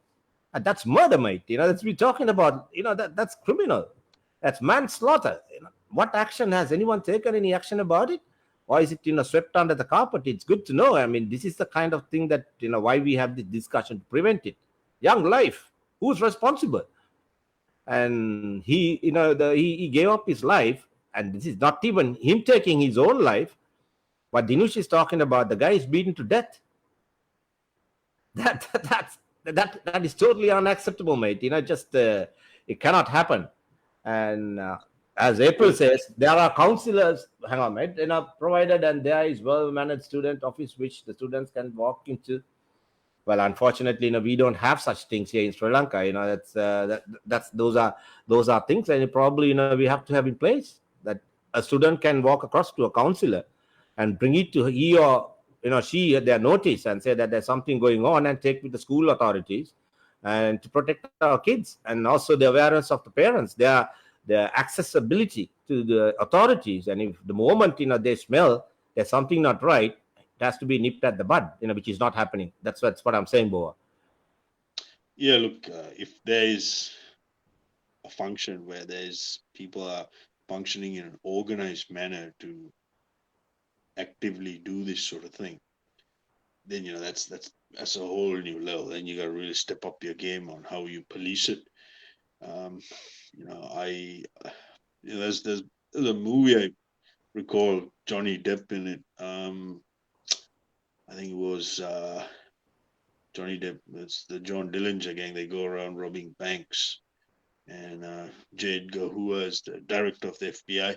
And that's murder, mate. That's we're talking about. That's criminal. That's manslaughter. What action has anyone taken? Any action about it? Or is it swept under the carpet? It's good to know. I mean, this is the kind of thing that why we have this discussion to prevent it. Young life. Who's responsible? And he gave up his life, and this is not even him taking his own life. What Dinush is talking about, the guy is beaten to death. That is totally unacceptable, mate. It cannot happen. And as April says, there are counselors, hang on, mate, provided, and there is well-managed student office which the students can walk into. Well, unfortunately, we don't have such things here in Sri Lanka. Those are things, and probably we have to have in place that a student can walk across to a counselor and bring it to he or she their notice and say that there's something going on, and take with the school authorities and to protect our kids, and also the awareness of the parents, their accessibility to the authorities. And if the moment they smell there's something not right, it has to be nipped at the bud, which is not happening. That's what I'm saying, Boa. Yeah, look, if there is a function where there's people are functioning in an organized manner to actively do this sort of thing, then that's a whole new level. Then you got to really step up your game on how you police it. There's a movie I recall Johnny Depp in it. I think it was Johnny Depp. It's the John Dillinger gang. They go around robbing banks, and J. Edgar Hoover is the director of the FBI,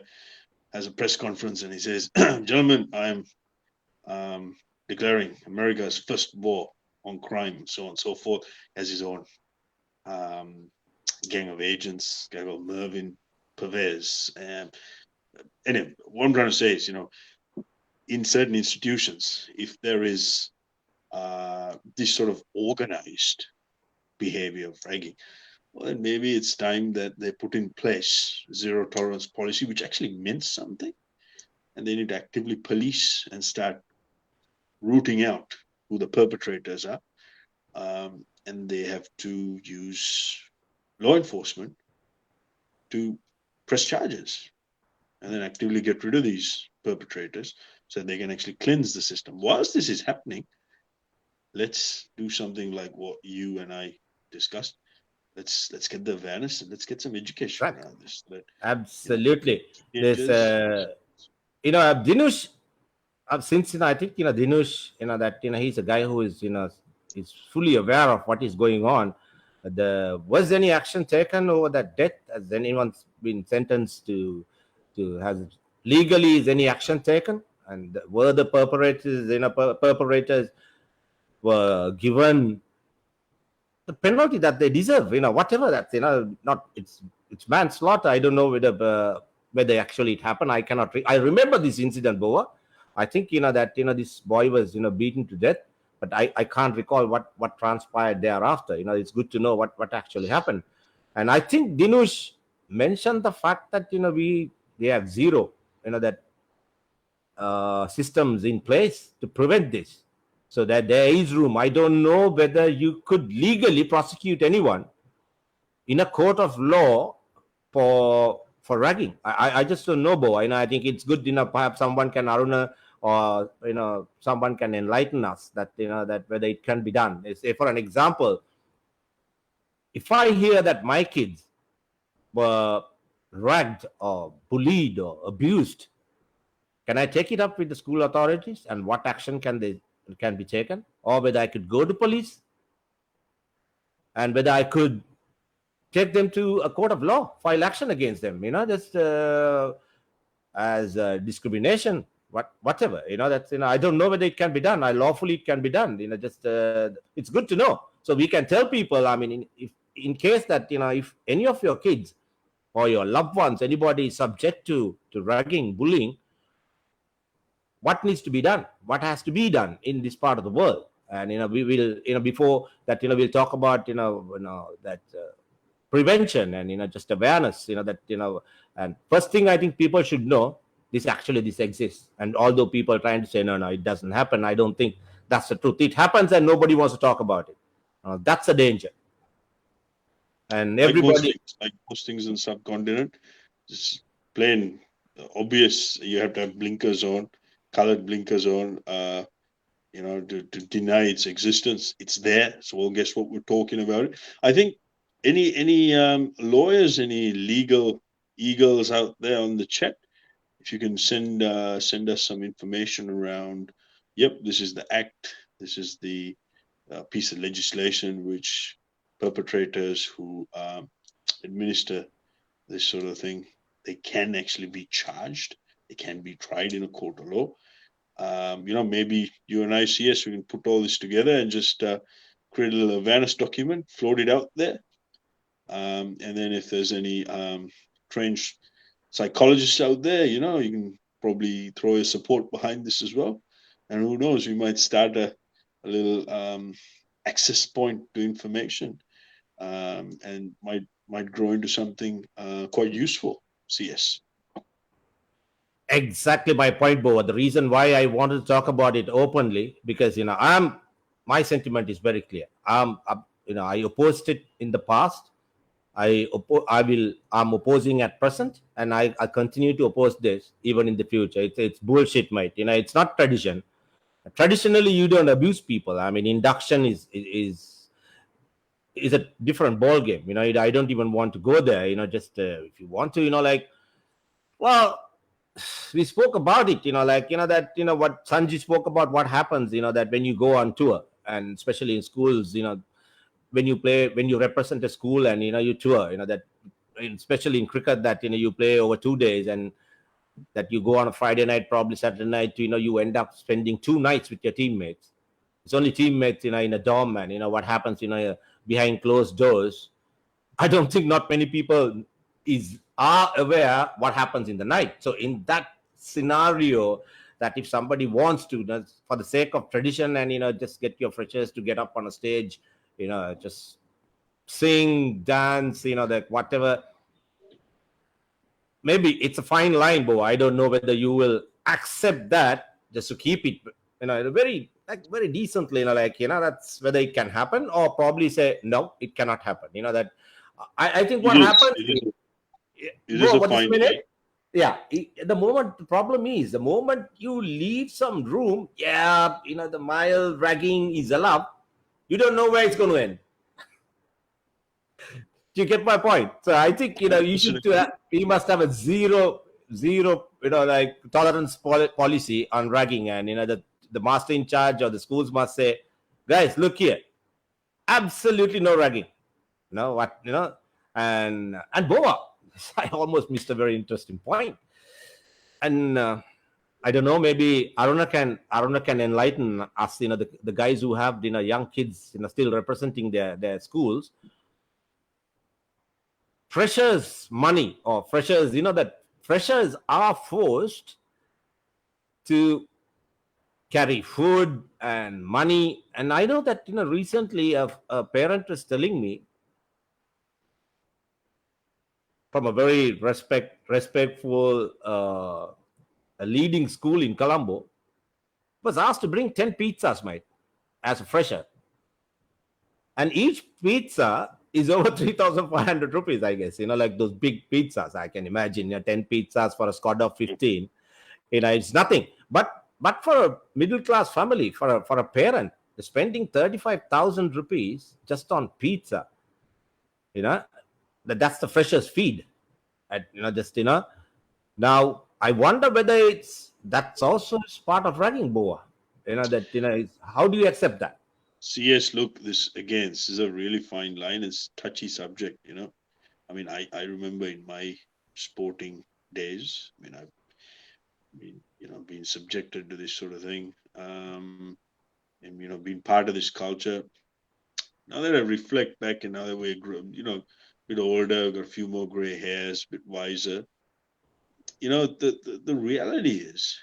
has a press conference, and he says, "Gentlemen, I'm declaring America's first war on crime, so on and so forth." Has his own gang of agents, guy called Mervyn Pervez. Anyway, what I'm trying to say is, in certain institutions, if there is this sort of organized behavior of ragging, well, then maybe it's time that they put in place zero tolerance policy, which actually means something, and they need to actively police and start rooting out who the perpetrators are, and they have to use law enforcement to press charges and then actively get rid of these perpetrators so they can actually cleanse the system. Whilst this is happening, let's do something like what you and I discussed. Let's get the awareness and let's get some education around this. Absolutely. There's Dinush, since I think Dinush, that he's a guy who is is fully aware of what is going on. Was any action taken over that death? Has anyone been sentenced to has legally, is any action taken? And were the perpetrators were given the penalty that they deserve? Whatever that's not it's manslaughter. I don't know whether actually it happened. I cannot. I remember this incident, Boa. I think that this boy was beaten to death, but I can't recall what transpired thereafter. It's good to know what actually happened. And I think Dinush mentioned the fact that we have zero that systems in place to prevent this, so that there is room. I don't know whether you could legally prosecute anyone in a court of law for ragging. I just don't know, Bo. I think it's good. Perhaps someone can Aruna or someone can enlighten us that that whether it can be done. Say, for an example, if I hear that my kids were ragged or bullied or abused, can I take it up with the school authorities, and what action can be taken? Or whether I could go to police, and whether I could take them to a court of law, file action against them, just as discrimination, whatever, that's, I don't know whether it can be done. Lawfully it can be done, just, it's good to know. So we can tell people, I mean, if in case that if any of your kids or your loved ones, anybody is subject to ragging, bullying, what needs to be done, what has to be done in this part of the world. And we will, before that, we'll talk about that prevention and just awareness, that and first thing I think people should know, this exists. And although people are trying to say no, it doesn't happen, I don't think that's the truth. It happens and nobody wants to talk about it. That's a danger. And everybody, like most things in subcontinent, just plain obvious. You have to have blinkers on, colored blinkers on, to deny its existence. It's there. So, well, guess what we're talking about? I think any lawyers, any legal eagles out there on the chat, if you can send us some information around, yep, this is the act, this is the piece of legislation which perpetrators who administer this sort of thing, they can actually be charged, they can be tried in a court of law. Maybe you and I, CS, we can put all this together and just create a little awareness document, float it out there. And then if there's any trained psychologists out there, you can probably throw your support behind this as well. And who knows, we might start a little access point to information, and might grow into something quite useful. CS. exactly my point, Boa. The reason why I wanted to talk about it openly, because my sentiment is very clear. I opposed it in the past. I'm opposing at present, and I continue to oppose this even in the future. It's bullshit, mate. It's not tradition. Traditionally, you don't abuse people. I mean, induction is a different ball game. I don't even want to go there. Just if you want to, well, we spoke about it. That what Sanji spoke about. What happens? That when you go on tour, and especially in schools, when you represent a school and you tour, that especially in cricket, that you play over 2 days, and that you go on a Friday night, probably Saturday night, you end up spending 2 nights with your teammates. It's only teammates in a dorm, and what happens behind closed doors, I don't think not many people are aware what happens in the night. So in that scenario, that if somebody wants to, for the sake of tradition, and just get your freshers to get up on a stage, just sing, dance, that whatever. Maybe it's a fine line, Bo. I don't know whether you will accept that just to keep it, very decently, that's whether it can happen, or probably say no, it cannot happen. That I think what happens. It is a fine line. Yeah, the problem is the moment you leave some room, the mile ragging is allowed. You don't know where it's going to end. Do you get my point? So I think you must have a zero tolerance policy on ragging, and the master in charge or the schools must say, guys, look here, absolutely no ragging. And Boa, I almost missed a very interesting point. And I don't know, maybe Aruna can enlighten us, the guys who have young kids still representing their schools. Freshers money, or freshers, that freshers are forced to carry food and money. And I know that recently a parent was telling me, from a very respectful a leading school in Colombo, was asked to bring 10 pizzas, mate, as a fresher. And each pizza is over 3,500 rupees, I guess. Like those big pizzas, I can imagine. 10 pizzas for a squad of 15. It's nothing. But for a middle class family, for a parent, spending 35,000 rupees just on pizza, that's the freshers' feed. Now I wonder whether that's also part of ragging, Boa. How do you accept that? CS, look, this is a really fine line. It's a touchy subject, I mean, I remember in my sporting days, I mean, I've been subjected to this sort of thing, and being part of this culture. Now that I reflect back and now that we're, a bit older, got a few more gray hairs, a bit wiser, the reality is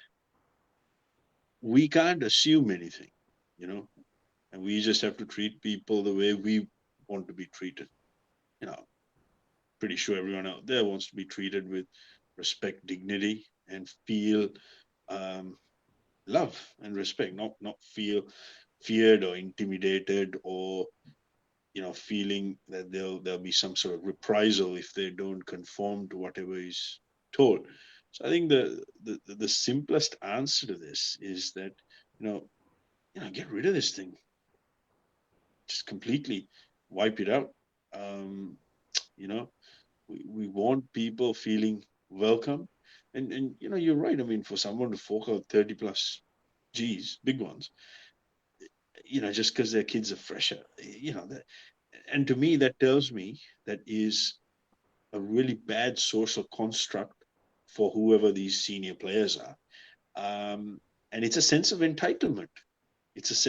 we can't assume anything, you know, and we just have to treat people the way we want to be treated. Pretty sure everyone out there wants to be treated with respect, dignity, and feel um, love and respect, not feel feared or intimidated, or feeling that there'll be some sort of reprisal if they don't conform to whatever is told. So I think the simplest answer to this is that get rid of this thing, just completely wipe it out. Um, you know, we want people feeling welcome, and you're right. I mean, for someone to fork out 30 plus G's, big ones, just because their kids are fresher, that, and to me that tells me that is a really bad social construct for whoever these senior players are. And it's a sense of entitlement. It's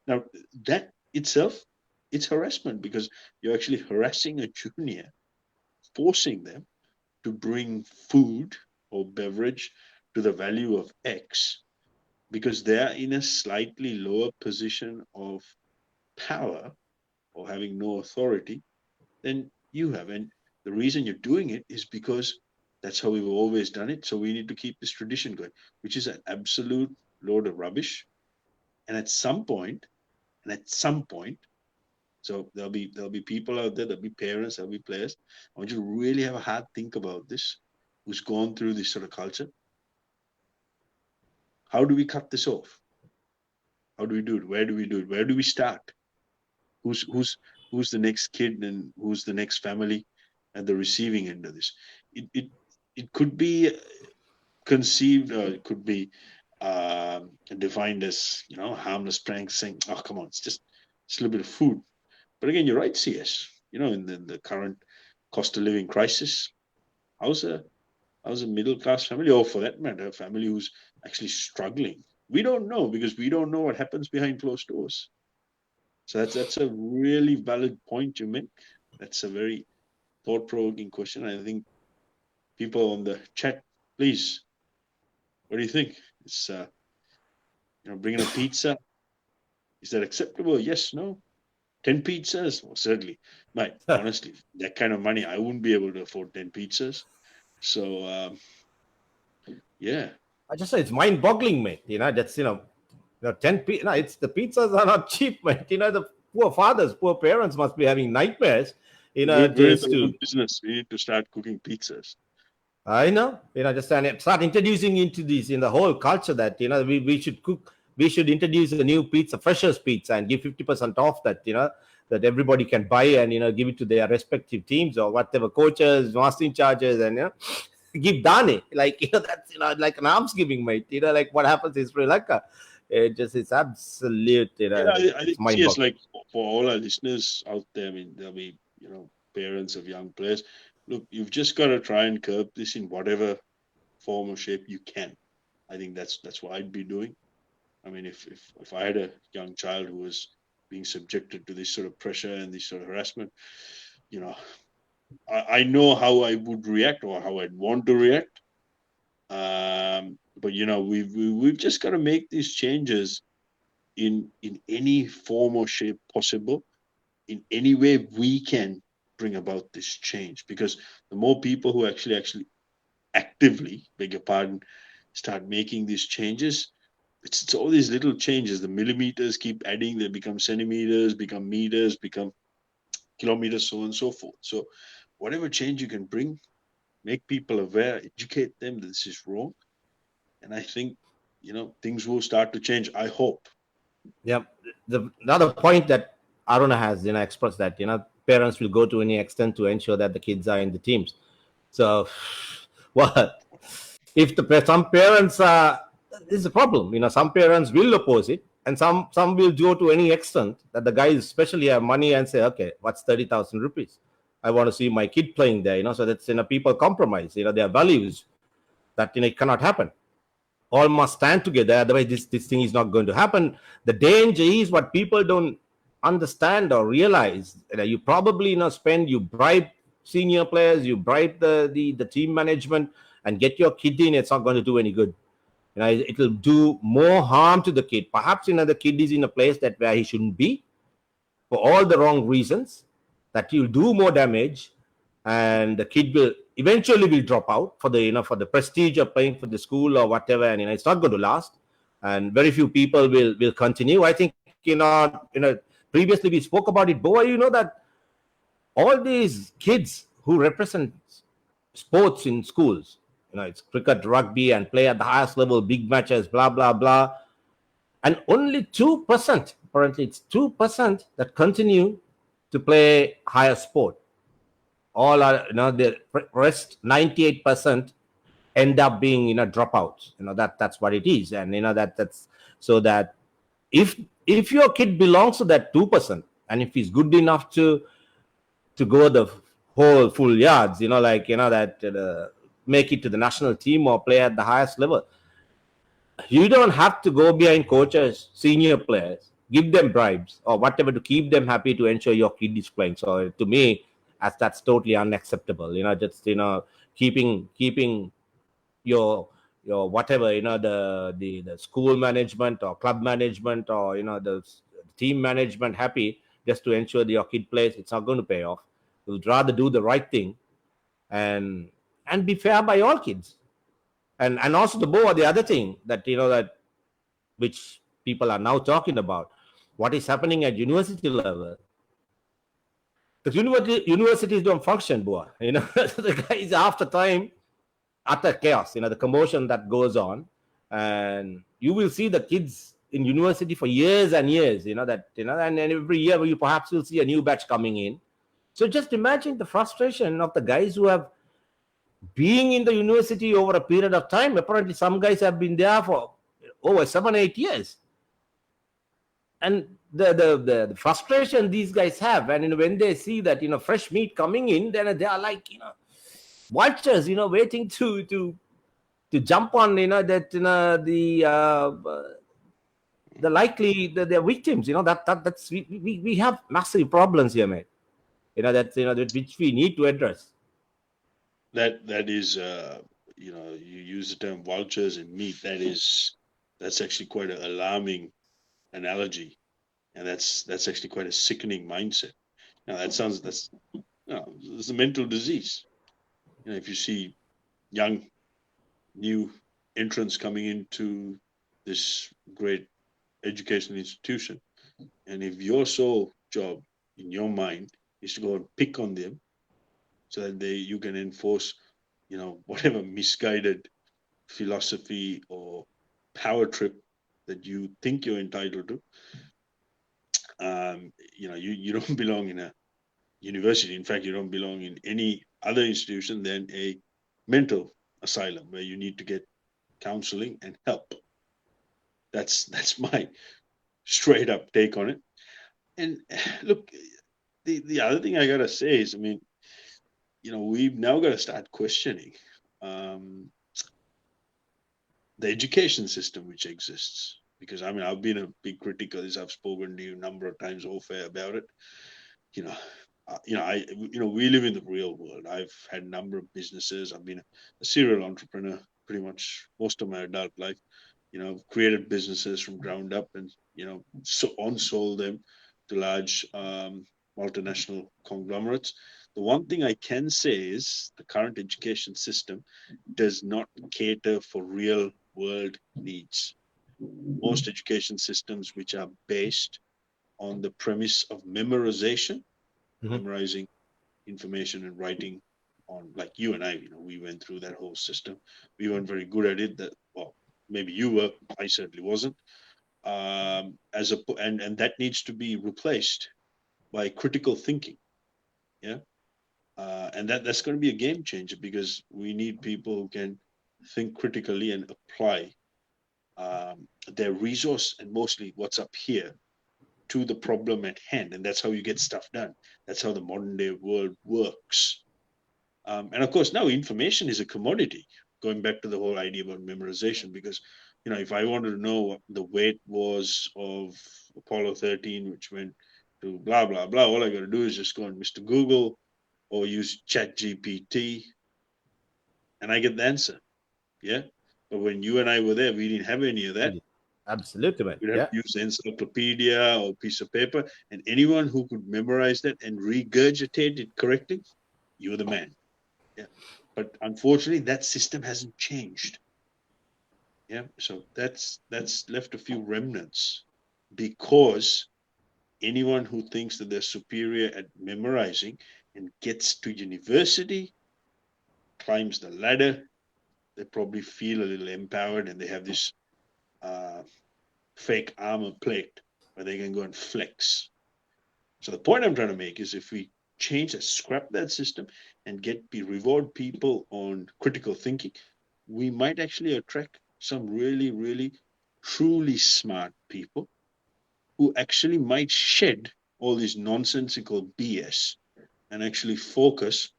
now that itself, it's harassment, because you're actually harassing a junior, forcing them to bring food or beverage to the value of X, because they're in a slightly lower position of power or having no authority than you have. And the reason you're doing it is because that's how we've always done it. So we need to keep this tradition going, which is an absolute load of rubbish. And at some point, so there'll be people out there, there'll be parents, there'll be players. I want you to really have a hard think about this, who's gone through this sort of culture. How do we cut this off? How do we do it? Where do we do it? Where do we start? Who's the next kid, and who's the next family at the receiving end of this? It could be conceived, or it could be defined as harmless pranks, saying, "Oh, come on, it's just a little bit of food." But again, you're right, CS. In the current cost of living crisis, how's a middle class family, or for that matter, a family who's actually struggling? We don't know, because we don't know what happens behind closed doors. So that's a really valid point you make. That's a very thought-provoking question. I think people on the chat, please, what do you think? It's bringing a pizza, is that acceptable? Yes, no? 10 pizzas? Well, certainly. Mate, honestly, that kind of money, I wouldn't be able to afford 10 pizzas. So, yeah. I just say it's mind-boggling, mate. That's 10. It's the pizzas are not cheap, mate. The poor fathers, poor parents must be having nightmares. We're in the food business. We need to start cooking pizzas. I know. Just start introducing into this in the whole culture that we should cook. We should introduce a new pizza, freshers pizza, and give 50% off that that everybody can buy, and give it to their respective teams or whatever, coaches, master charges, and give Dane, like that's like an arms giving, mate. Like what happens in Sri Lanka. It's absolute. I think yes, like for all our listeners out there, I mean, there'll be parents of young players. Look, you've just got to try and curb this in whatever form or shape you can. I think that's what I'd be doing. I mean, if I had a young child who was being subjected to this sort of pressure and this sort of harassment, I know how I would react, or how I'd want to react. But we've just got to make these changes in any form or shape possible, in any way we can bring about this change. Because the more people who actually actively, beg your pardon, start making these changes, it's all these little changes. The millimeters keep adding, they become centimeters, become meters, become kilometers, so on and so forth. So whatever change you can bring, make people aware, educate them that this is wrong. And I think, things will start to change, I hope. Yeah. The other point that Aruna has, expressed that, parents will go to any extent to ensure that the kids are in the teams. So, what if some parents are? This is a problem. Some parents will oppose it, and some will go to any extent that the guys especially have money and say, okay, what's 30,000 rupees? I want to see my kid playing there. So that's people compromise. Their values that it cannot happen. All must stand together. Otherwise, this thing is not going to happen. The danger is what people don't understand or realize that you probably you bribe senior players, you bribe the team management, and get your kid in. It's not going to do any good. It will do more harm to the kid. Perhaps the kid is in a place that where he shouldn't be for all the wrong reasons. That you'll do more damage, and the kid will eventually will drop out for the for the prestige of playing for the school or whatever, and it's not going to last. And very few people will continue. I think previously we spoke about it, Boa. That all these kids who represent sports in schools, it's cricket, rugby, and play at the highest level, big matches, blah blah blah, and only 2%, apparently it's 2% that continue to play higher sport. All are, the rest 98% end up being dropouts. That's what it is. And that's so that if your kid belongs to that 2%, and if he's good enough to go the whole full yards, make it to the national team or play at the highest level, you don't have to go behind coaches, senior players, give them bribes or whatever to keep them happy to ensure your kid is playing. So to me, as that's totally unacceptable. Just keeping your whatever, the school management or club management or the team management happy just to ensure that your kid plays. It's not going to pay off. You'd rather do the right thing and be fair by all kids. And also the other thing that that which people are now talking about, what is happening at university level. The universities don't function, Boa. The guys after time, utter chaos. The commotion that goes on, and you will see the kids in university for years and years. And every year you perhaps will see a new batch coming in. So just imagine the frustration of the guys who have being in the university over a period of time. Apparently, some guys have been there for over 7-8 years, and the frustration these guys have, and when they see that fresh meat coming in, then they are like vultures, waiting to jump on that the likely the victims. That's we have massive problems here, mate. That's which we need to address. That is, you use the term vultures and meat. That's actually quite an alarming analogy, and that's actually quite a sickening mindset. Now that's it's a mental disease. If you see young new entrants coming into this great educational institution, and if your sole job in your mind is to go and pick on them so that you can enforce whatever misguided philosophy or power trip that you think you're entitled to, you don't belong in a university. In fact, you don't belong in any other institution than a mental asylum where you need to get counseling and help. That's my straight up take on it. And look, the other thing I gotta say is, we've now got to start questioning the education system which exists. Because I've been a big critic of this. I've spoken to you a number of times off air about it. We live in the real world. I've had a number of businesses. I've been a serial entrepreneur pretty much most of my adult life. Created businesses from ground up, and sold them to large multinational conglomerates. The one thing I can say is the current education system does not cater for real world needs. Most education systems which are based on the premise of memorization, memorizing information and writing on, like you and I, we went through that whole system. We weren't very good at it. Maybe you were, I certainly wasn't. And that needs to be replaced by critical thinking. Yeah. And that's going to be a game changer, because we need people who can think critically and apply their resource and mostly what's up here to the problem at hand. And that's how you get stuff done. That's how the modern day world works. And of course, now information is a commodity, going back to the whole idea about memorization, because, if I wanted to know what the weight was of Apollo 13, which went to blah, blah, blah. All I got to do is just go on Mr. Google or use ChatGPT and I get the answer. Yeah. But when you and I were there, we didn't have any of that. Absolutely, man. We'd have Yeah. to use the encyclopedia or piece of paper. And anyone who could memorize that and regurgitate it correctly, you're the man. Yeah. But unfortunately, that system hasn't changed. Yeah. So that's left a few remnants because anyone who thinks that they're superior at memorizing and gets to university, climbs the ladder, they probably feel a little empowered and they have this fake armor plate where they can go and flex. So the point I'm trying to make is if we change that, scrap that system and reward people on critical thinking, we might actually attract some really, really, truly smart people who actually might shed all this nonsensical BS and actually focus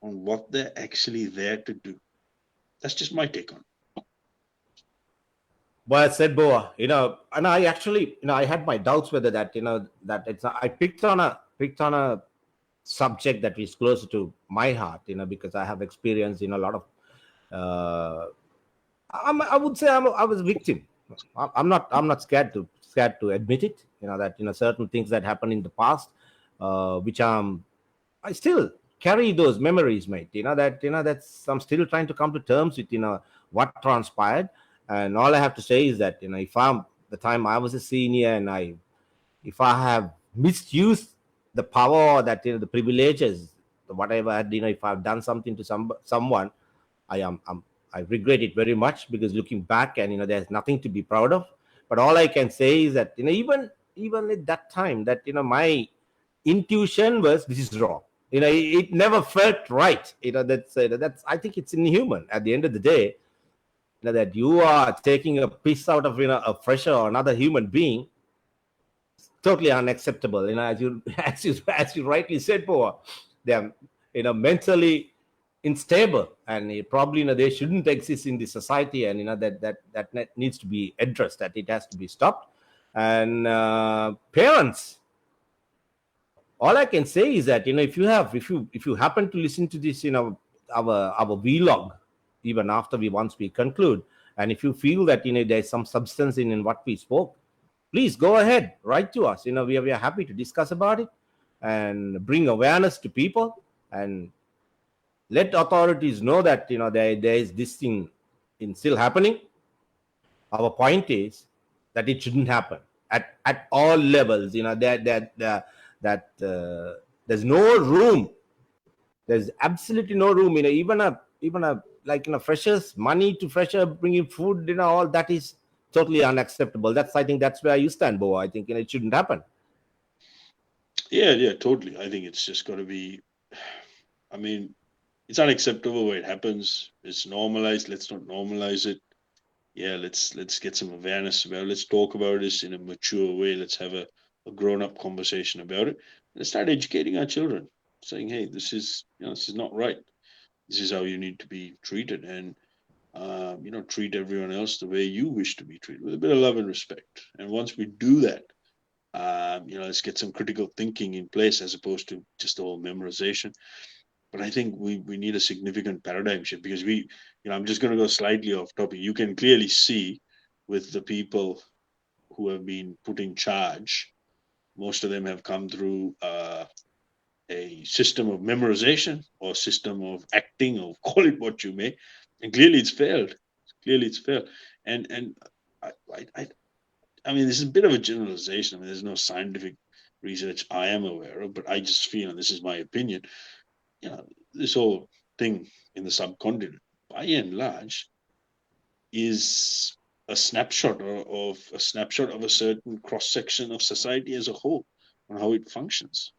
on what they're actually there to do. That's just my take on it. Well said, Boa. And I actually, I had my doubts whether that, that it's. I picked on a subject that is close to my heart, because I have experienced, a lot of. I would say I was a victim. I'm not scared to admit it. That certain things that happened in the past, which I still carry those memories, mate. That's I'm still trying to come to terms with what transpired, and all I have to say is that if I'm the time I was a senior and if I have misused the power that the privileges, whatever if I've done something to someone, I am I regret it very much because looking back and there's nothing to be proud of. But all I can say is that even at that time that my intuition was this is wrong. It never felt right. That's I think it's inhuman at the end of the day. That you are taking a piece out of a fresher or another human being, totally unacceptable. As you as you rightly said, Poa, they are mentally unstable, and probably they shouldn't exist in the society, and that needs to be addressed. That it has to be stopped. And parents, all I can say is that if you happen to listen to this our vlog, even after once we conclude, and if you feel that there's some substance in what we spoke, please go ahead, write to us. We are happy to discuss about it and bring awareness to people, and let authorities know that there is this thing in still happening. Our point is that it shouldn't happen at all levels. That there's no room. There's absolutely no room. Even a like freshers money to fresher bringing food. All that is totally unacceptable. I think that's where you stand, Bo. I think it shouldn't happen. Yeah, totally. I think it's just got to be. I mean, it's unacceptable where it happens. It's normalized. Let's not normalize it. Yeah, let's get some awareness about it. Let's talk about this in a mature way. Let's have a grown-up conversation about it. Let's start educating our children, saying, "Hey, this is not right. This is how you need to be treated, and treat everyone else the way you wish to be treated, with a bit of love and respect." And once we do that, let's get some critical thinking in place as opposed to just all memorization. But I think we need a significant paradigm shift because I'm just going to go slightly off topic. You can clearly see with the people who have been put in charge, most of them have come through a system of memorization or system of acting, or call it what you may, and clearly it's failed. And I mean, this is a bit of a generalization. I mean, there's no scientific research I am aware of, but I just feel, and this is my opinion, this whole thing in the subcontinent, by and large, is a snapshot of a certain cross section of society as a whole, on how it functions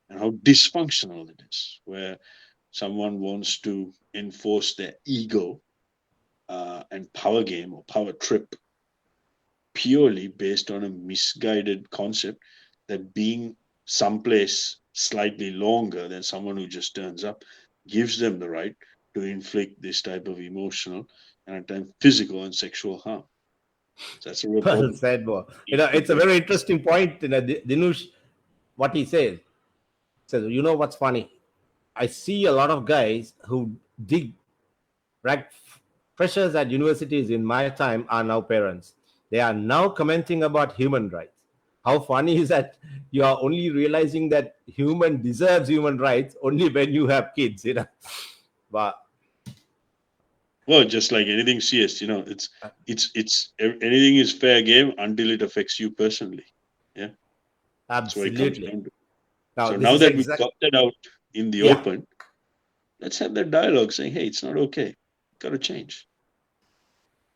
and how dysfunctional it is, where someone wants to enforce their ego and power game or power trip purely based on a misguided concept that being someplace slightly longer than someone who just turns up gives them the right to inflict this type of emotional and at times physical and sexual harm. So that's a real Well problem. said, Bo. It's a very interesting point, Dinush. what he says, you know what's funny? I see a lot of guys who dig rag freshers at universities in my time are now parents. They are now commenting about human rights. How funny is that? You are only realizing that human deserves human rights only when you have kids, you know. But Well, just like anything CS, anything is fair game until it affects you personally. Yeah, that's what it comes absolutely. down to. Now So this now is that we've exact. got that out in the Yeah, open, let's have that dialogue saying, hey, it's not okay. Got to change.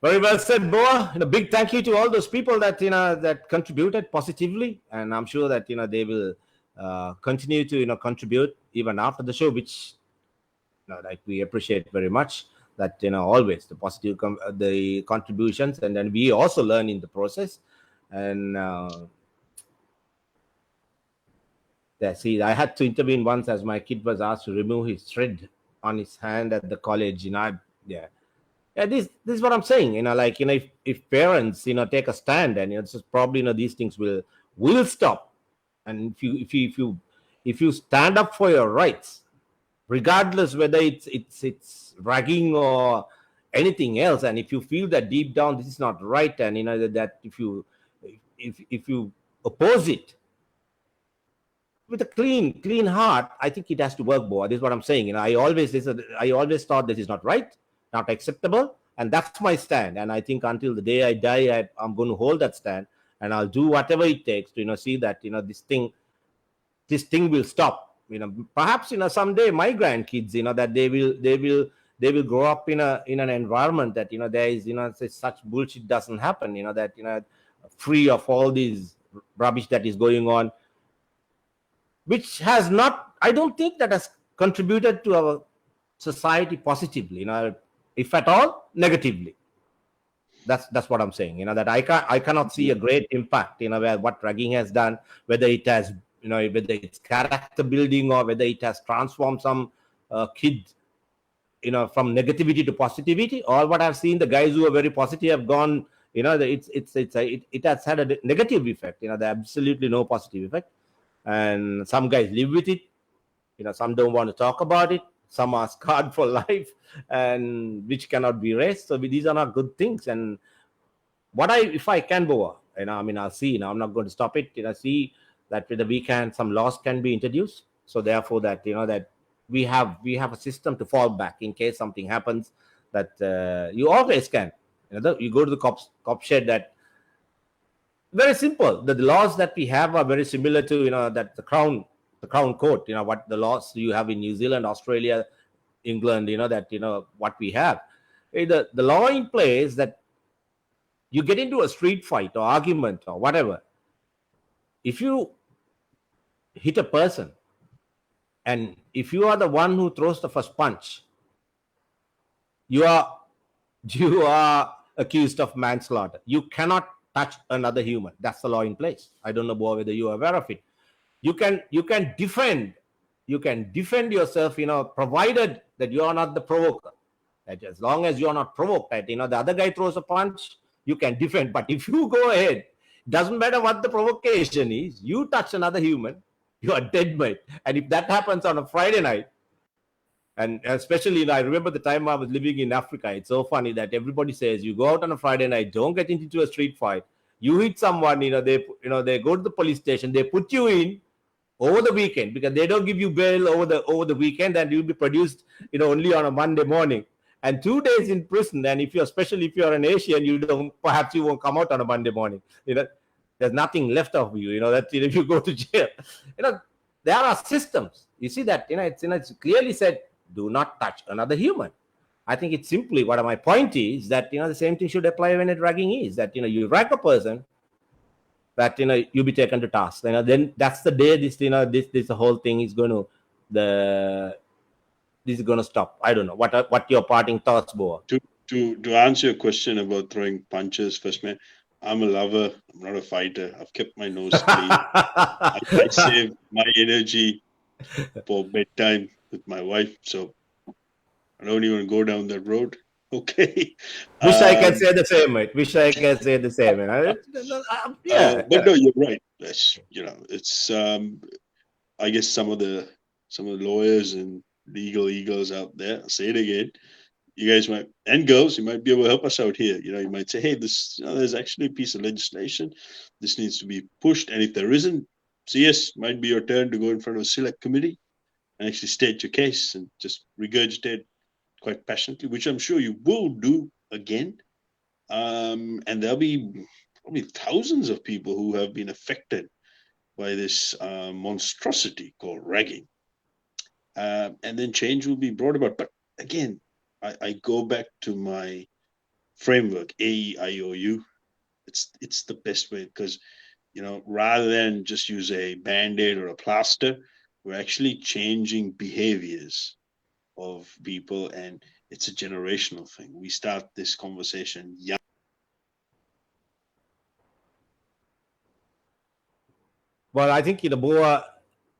very well said, Boa. A big thank you to all those people that that contributed positively, and I'm sure that they will continue to contribute even after the show, which like we appreciate very much. That always the positive the contributions, and then we also learn in the process. And yeah, see, I had to intervene once as my kid was asked to remove his thread on his hand at the college. Yeah, yeah, this is what I'm saying. Like if parents take a stand, and it's just probably these things will stop. And if you stand up for your rights, regardless whether it's ragging or anything else, and if you feel that deep down this is not right, and that if you oppose it with a clean heart, I think it has to work, Boa. This is what I'm saying. I always thought this is not right, not acceptable, and that's my stand. And I think until the day I die, I'm going to hold that stand, and I'll do whatever it takes to see that this thing will stop. Perhaps someday my grandkids, that they will grow up in an environment that there is such bullshit doesn't happen. That free of all these rubbish that is going on, which has not, I don't think that has contributed to our society positively, if at all negatively. That's what I'm saying. That I cannot see a great impact. Where what ragging has done, whether it has whether it's character building or whether it has transformed some kid from negativity to positivity. All what I've seen, the guys who are very positive have gone. It has had a negative effect. There absolutely no positive effect, and some guys live with it. Some don't want to talk about it. Some are scarred for life, and which cannot be erased. So these are not good things. And if I can, Boa, I'll see. I'm not going to stop it. See that with the weekend some laws can be introduced. So therefore, that that we have a system to fall back in case something happens. That you always can. You go to the cop shed. That very simple. The laws that we have are very similar to that the crown court. What the laws you have in New Zealand, Australia, England. That what we have. The law in place that you get into a street fight or argument or whatever. If you hit a person, and if you are the one who throws the first punch, you are accused of manslaughter. You cannot touch another human. That's the law in place. I don't know whether you are aware of it. You can defend yourself, provided that you are not the provoker. That as long as you are not provoked, that the other guy throws a punch, you can defend. But if you go ahead, doesn't matter what the provocation is, you touch another human, you are dead, mate. And if that happens on a Friday night, and especially, I remember the time I was living in Africa. It's so funny that everybody says you go out on a Friday night, don't get into a street fight. You hit someone, they go to the police station, they put you in over the weekend because they don't give you bail over the weekend, and you'll be produced, only on a Monday morning. And 2 days in prison. And especially if you're an Asian, perhaps you won't come out on a Monday morning. There's nothing left of you. That if you go to jail, there are systems. You see that it's clearly said, do not touch another human. I think it's simply what my point is that the same thing should apply when it ragging is that you rag a person, that you be taken to task. Then that's the day this whole thing is going to this is going to stop. I don't know what your parting thoughts, Boa. To answer your question about throwing punches, first man, I'm a lover. I'm not a fighter. I've kept my nose clean. I save my energy for bedtime with my wife, so I don't even go down that road. Okay. Wish I can say the same, mate. Wish I can say the same. Yeah. But no, you're right. It's, it's I guess some of the lawyers and legal eagles out there, I'll say it again, you guys might, and girls, you might be able to help us out here. You might say, hey, this, there's actually a piece of legislation. This needs to be pushed. And if there isn't, so yes, might be your turn to go in front of a select committee and actually state your case and just regurgitate quite passionately, which I'm sure you will do again. And there'll be probably thousands of people who have been affected by this monstrosity called ragging. And then change will be brought about. But again, I go back to my framework, AEIOU. It's the best way because, rather than just use a band-aid or a plaster, we're actually changing behaviors of people, and it's a generational thing. We start this conversation young. Well, I think Boa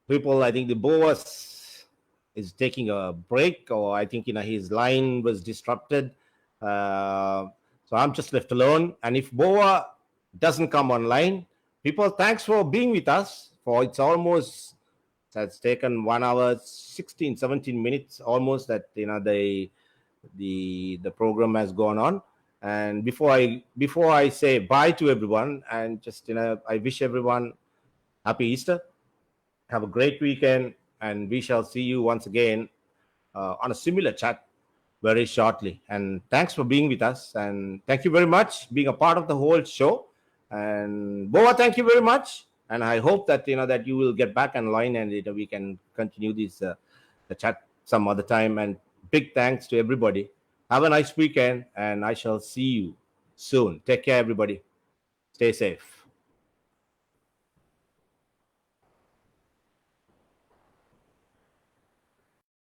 people, I think the Boa is taking a break, or I think his line was disrupted. So I'm just left alone. And if Boa doesn't come online, people, thanks for being with us. For it's taken 1 hour 16 17 minutes almost that the program has gone on. And before I say bye to everyone, and just I wish everyone happy Easter. Have a great weekend, and we shall see you once again on a similar chat very shortly. And thanks for being with us, and thank you very much being a part of the whole show. And Boa, thank you very much. And I hope that that you will get back online, and we can continue this the chat some other time. And big thanks to everybody. Have a nice weekend, and I shall see you soon. Take care, everybody. Stay safe.